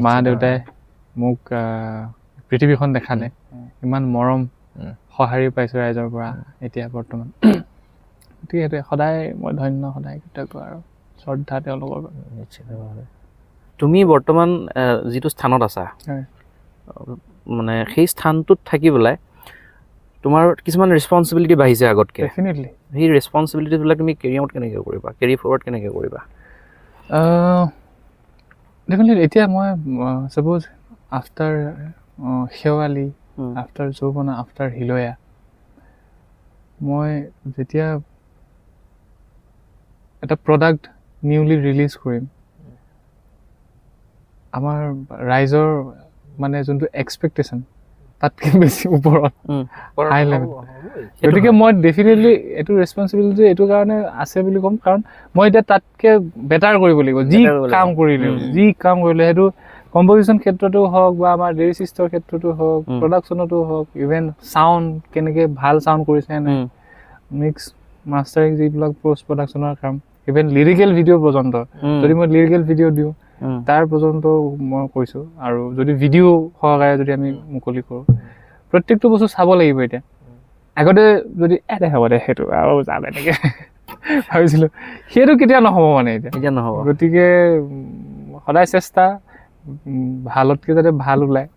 মা দেউতাই মোক পৃথিৱীখন দেখালে ইমান মৰম সঁহাৰি পাইছোঁ ৰাইজৰ পৰা এতিয়া বৰ্তমান গতিকে সেইটোৱে সদায় মই ধন্য সদায় কৃতজ্ঞ আৰু শ্ৰদ্ধা তেওঁলোকৰ নিশ্চিতভাৱে তুমি বৰ্তমান যিটো স্থানত আছা হয়। মানে সেই স্থানটোত থাকি পেলাই তোমাৰ কিছুমান ৰেছপনচিবিলিটি বাঢ়িছে আগতকৈ ডেফিনেটলি সেই ৰেছপনচিবিলিটিবিলাক তুমি কেৰিয়াৰত কেনেকৈ কৰিবা কেৰি ফৰৱাৰ্ড কেনেকৈ কৰিবা ডেফিনেটলি এতিয়া মই ছাপ'জ আফটাৰ শেৱালি আফটাৰ যৌৱনা আফটাৰ হিলয়া মই যেতিয়া এটা প্ৰডাক্ট নিউলি ৰিলিজ কৰিম আমাৰ ৰাইজৰ মানে যোনটো এক্সপেক্টেশ্যন তাতকৈ বেছি ওপৰত হাই লেভেল গতিকে মই ডেফিনেটলি এইটো ৰেছপনচিবিলিটি এইটো কাৰণে আছে বুলি ক'ম কাৰণ মই এতিয়া তাতকৈ বেটাৰ কৰিব লাগিব যি কাম কৰিলে সেইটো কম্প'জিশ্যন ক্ষেত্ৰতো হওক বা আমাৰ লিৰিচিষ্টৰ ক্ষেত্ৰতো হওক প্ৰডাকশ্যনতো হওক ইভেন চাউণ্ড কেনেকৈ ভাল চাউণ্ড কৰিছে নে মিক্স মাষ্টাৰিং যিবিলাক পষ্ট প্ৰডাকশ্যনৰ কাম ইভেন লিৰিকেল ভিডিঅ' পৰ্যন্ত যদি মই লিৰিকেল ভিডিঅ' দিওঁ তাৰ পৰ্যন্ত মই কৈছোঁ আৰু যদি ভিডিঅ' সহকাৰে যদি আমি মুকলি কৰোঁ প্ৰত্যেকটো বস্তু চাব লাগিব এতিয়া আগতে যদি হ'ব দে সেইটো আৰু যাম এনেকৈ ভাবিছিলোঁ সেইটো কেতিয়া নহ'ব মানে এতিয়া নহ'ব গতিকে সদায় চেষ্টা ভালতকৈ যাতে ভাল ওলায়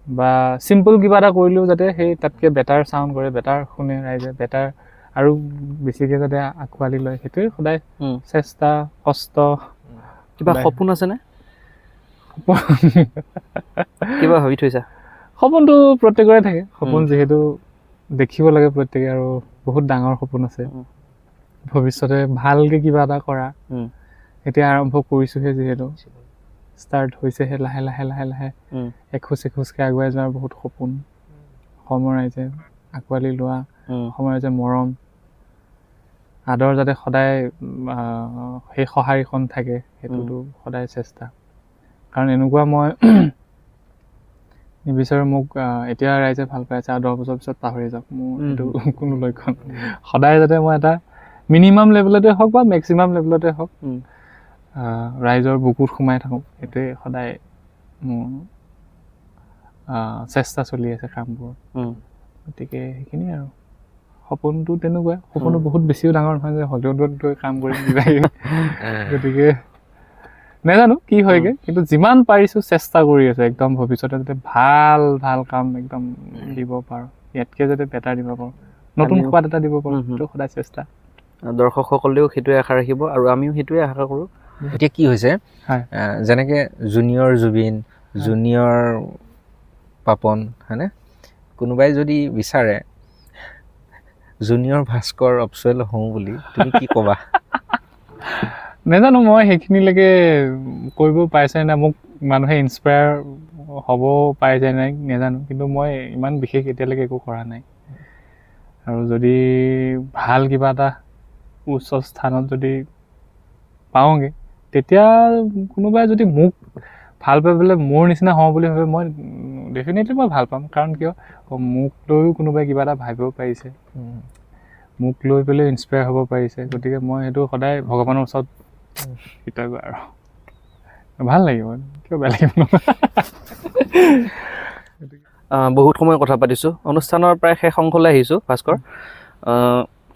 বা চিম্পল কিবা এটা কৰিলেও যাতে সেই তাতকৈ বেটাৰ চাউণ্ড কৰে বেটাৰ শুনে ৰাইজে বেটাৰ আৰু বেছিকৈ যাতে আঁকোৱালি লয় সেইটোৱে সদায় চেষ্টা কষ্ট কিবা সপোন আছেনে কিবা ভাবি থৈছা সপোনটো প্ৰত্যেকৰে থাকে সপোন যিহেতু দেখিব লাগে প্ৰত্যেকে আৰু বহুত ডাঙৰ সপোন আছে ভৱিষ্যতে ভালকৈ কিবা এটা কৰা এতিয়া আৰম্ভ কৰিছোঁহে যিহেতু ষ্টাৰ্ট হৈছেহে লাহে লাহে লাহে লাহে এখোজ এখোজকৈ আগুৱাই যোৱাৰ বহুত সপোন অসমৰ ৰাইজে আঁকোৱালি লোৱা অসমৰ ৰাইজে মৰম আদৰ যাতে সদায় সেই সঁহাৰিখন থাকে সেইটোতো সদায় চেষ্টা কাৰণ এনেকুৱা মই নিবিচাৰোঁ মোক এতিয়া ৰাইজে ভাল পাই আছে আৰু 10 বছৰ পিছত পাহৰি যাওক মোৰ এইটো কোনো লক্ষণ সদায় যাতে মই এটা মিনিমাম লেভেলতে হওক বা মেক্সিমাম লেভেলতে হওক ৰাইজৰ বুকুত সোমাই থাকোঁ সেইটোৱে সদায় মোৰ চেষ্টা চলি আছে কামবোৰত গতিকে সেইখিনি আৰু সপোনটো তেনেকুৱা সপোনটো বহুত বেছিও ডাঙৰ নহয় যে হলিউডত গৈ কাম কৰিম কিবা গতিকে নাজানো কি হয়গৈ কিন্তু যিমান পাৰিছোঁ চেষ্টা কৰি আছোঁ একদম ভৱিষ্যতে যাতে ভাল ভাল কাম একদম দিব পাৰোঁ ইয়াতকৈ যাতে বেটাৰ দিব পাৰোঁ নতুন সোৱাদ এটা দিব পাৰোঁ সেইটো সদায় চেষ্টা দৰ্শকসকলেও সেইটোৱে আশা ৰাখিব আৰু আমিও সেইটোৱে আশা কৰোঁ এতিয়া কি হৈছে যেনেকৈ জুনিয়ৰ জুবিন জুনিয়ৰ পাপন হয়নে কোনোবাই যদি বিচাৰে জুনিয়ৰ ভাস্কৰ অপচুৱেল হওঁ বুলি তুমি কি ক'বা নাজানো মই সেইখিনিলৈকে কৰিব পাৰিছে নাই মোক মানুহে ইনস্পায়াৰ হ'ব পাৰিছে নাই নাজানো কিন্তু মই ইমান বিশেষ এতিয়ালৈকে একো কৰা নাই আৰু যদি ভাল কিবা এটা উচ্চ স্থানত যদি পাওঁগৈ তেতিয়া কোনোবাই যদি মোক ভাল পাই পেলাই মোৰ নিচিনা হওঁ বুলি ভাবে মই ডেফিনেটলি মই ভাল পাম কাৰণ কিয় মোক লৈও কোনোবাই কিবা এটা ভাবিব পাৰিছে মোক লৈ পেলাই ইনস্পায়াৰ হ'ব পাৰিছে গতিকে মই সেইটো সদায় ভগৱানৰ ওচৰত কৃতজ্ঞ আৰু ভাল লাগিব কিয় বেয়া লাগিব বহুত সময় কথা পাতিছোঁ অনুষ্ঠানৰ প্ৰায় শেষ অংশলৈ আহিছোঁ ভাস্কৰ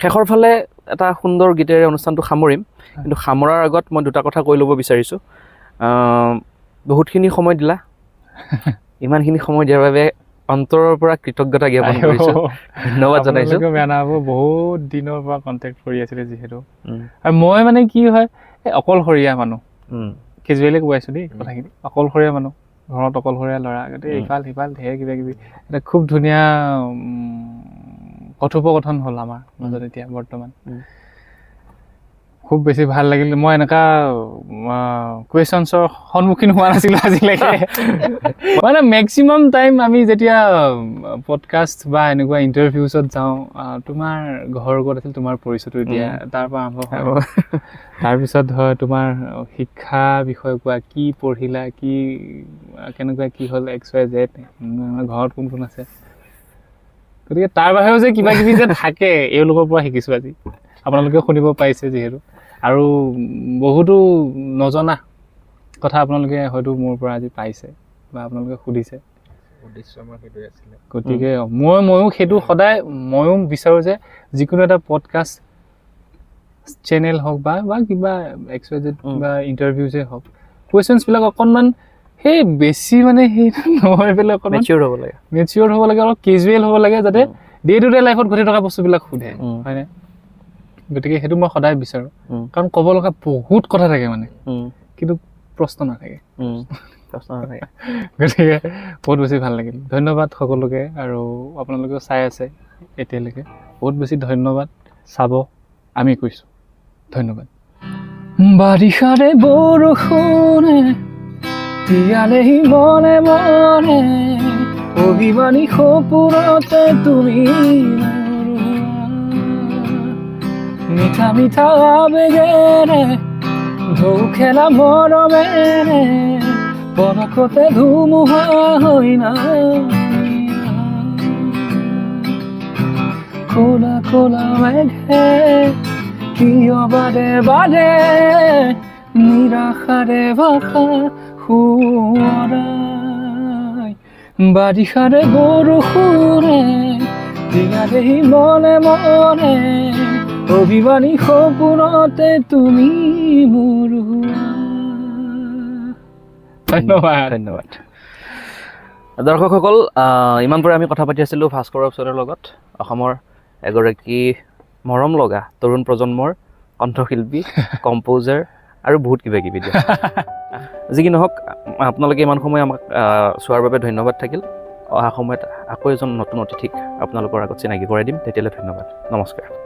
শেষৰ ফালে এটা সুন্দৰ গীতেৰে অনুষ্ঠানটো সামৰিম কিন্তু সামৰাৰ আগত মই দুটা কথা কৈ ল'ব বিচাৰিছোঁ বহুতখিনি সময় দিলা ইমানখিনি সময় দিয়াৰ বাবে অন্তৰৰ পৰা কৃতজ্ঞতা জ্ঞাপন কৰিছোঁ ধন্যবাদ জনাইছোঁ বেয়া নহ'ব বহুত দিনৰ পৰা কণ্টেক্ট কৰি আছিলে যিহেতু আৰু মই মানে কি হয় এই অকলশৰীয়া মানুহ কেজুৱেলি কোৱাইছোঁ দেই কথাখিনি অকলশৰীয়া মানুহ ঘৰত অকলশৰীয়া ল'ৰা গতিকে ইফাল সিফাল ঢেৰ কিবা কিবি এটা খুব ধুনীয়া কথোপকথন হ'ল আমাৰ মাজত এতিয়া বৰ্তমান খুব বেছি ভাল লাগিল মই এনেকা কুৱেশ্যনছৰ সন্মুখীন হোৱা নাছিলোঁ আজিলৈকে মানে মেক্সিমাম টাইম আমি যেতিয়া পডকাষ্ট বা এনেকুৱা ইণ্টাৰভিউছত যাওঁ তোমাৰ ঘৰ ক'ত আছিল তোমাৰ পৰিচয়টো দিয়া তাৰ পৰা আৰম্ভ হয় তাৰপিছত হয় তোমাৰ শিক্ষা বিষয়ে কোৱা কি পঢ়িলা কি কেনেকুৱা কি হ'ল XYZ ঘৰত কোন কোন আছে গতিকে তাৰ বাহিৰেও যে কিবা কিবি যে থাকে এওঁলোকৰ পৰা শিকিছোঁ আজি আপোনালোকে শুনিব পাইছে যিহেতু আৰু বহুতো নজনা কথা আপোনালোকে হয়তো মোৰ পৰা আজি পাইছে বা আপোনালোকে সুধিছে গতিকে ময়ো সেইটো সদায় ময়ো বিচাৰোঁ যে যিকোনো এটা পডকাষ্ট চেনেল হওক বা কিবা XYZ বা ইণ্টাৰভিউজে হওক কুৱেশ্যনছবিলাক অকণমান সেই বেছি মানে সেই নহয় পেলাই অকণমান মেচিয়ৰ হ'ব লাগে অলপ কেজুৱেল হ'ব লাগে যাতে ডে টু ডে লাইফত ঘটি থকা বস্তুবিলাক সোধে হয়নে গতিকে সেইটো মই সদায় বিচাৰোঁ কাৰণ ক'ব লগা বহুত কথা থাকে মানে কিন্তু প্ৰশ্ন নাথাকে গতিকে বহুত বেছি ভাল লাগিল ধন্যবাদ সকলোকে আৰু আপোনালোকেও চাই আছে এতিয়ালৈকে বহুত বেছি ধন্যবাদ চাব আমি কৈছোঁ ধন্যবাদ বাৰিষাৰে বৰষুণে তিয়ালেহি মনে মনে অভিমানী সপোনতে তুমি মিঠা মিঠা আবেগেৰে ঢৌ খেলা মৰমেৰে পলকতে ধুমুহা হৈ নামিয়া ক'লা ক'লা মেঘে কিয় বাদে বাদে নিৰাশাৰে ভাষা সোঁৱৰাই বাৰিষাৰে বৰষুণে তিয়ালেহি মনে মনে অভিমানী সপোনতে তুমি মোৰ ধন্যবাদ দৰ্শকসকল ইমান পৰে আমি কথা পাতি আছিলোঁ ভাস্কৰ অপচৰৰ লগত অসমৰ এগৰাকী মৰম লগা তৰুণ প্ৰজন্মৰ কণ্ঠশিল্পী কম্প'জাৰ আৰু বহুত কিবা কিবি যি কি নহওক আপোনালোকে ইমান সময় আমাক চোৱাৰ বাবে ধন্যবাদ থাকিল অহা সময়ত আকৌ এজন নতুন অতিথিক আপোনালোকৰ আগত চিনাকি কৰাই দিম তেতিয়ালৈ ধন্যবাদ নমস্কাৰ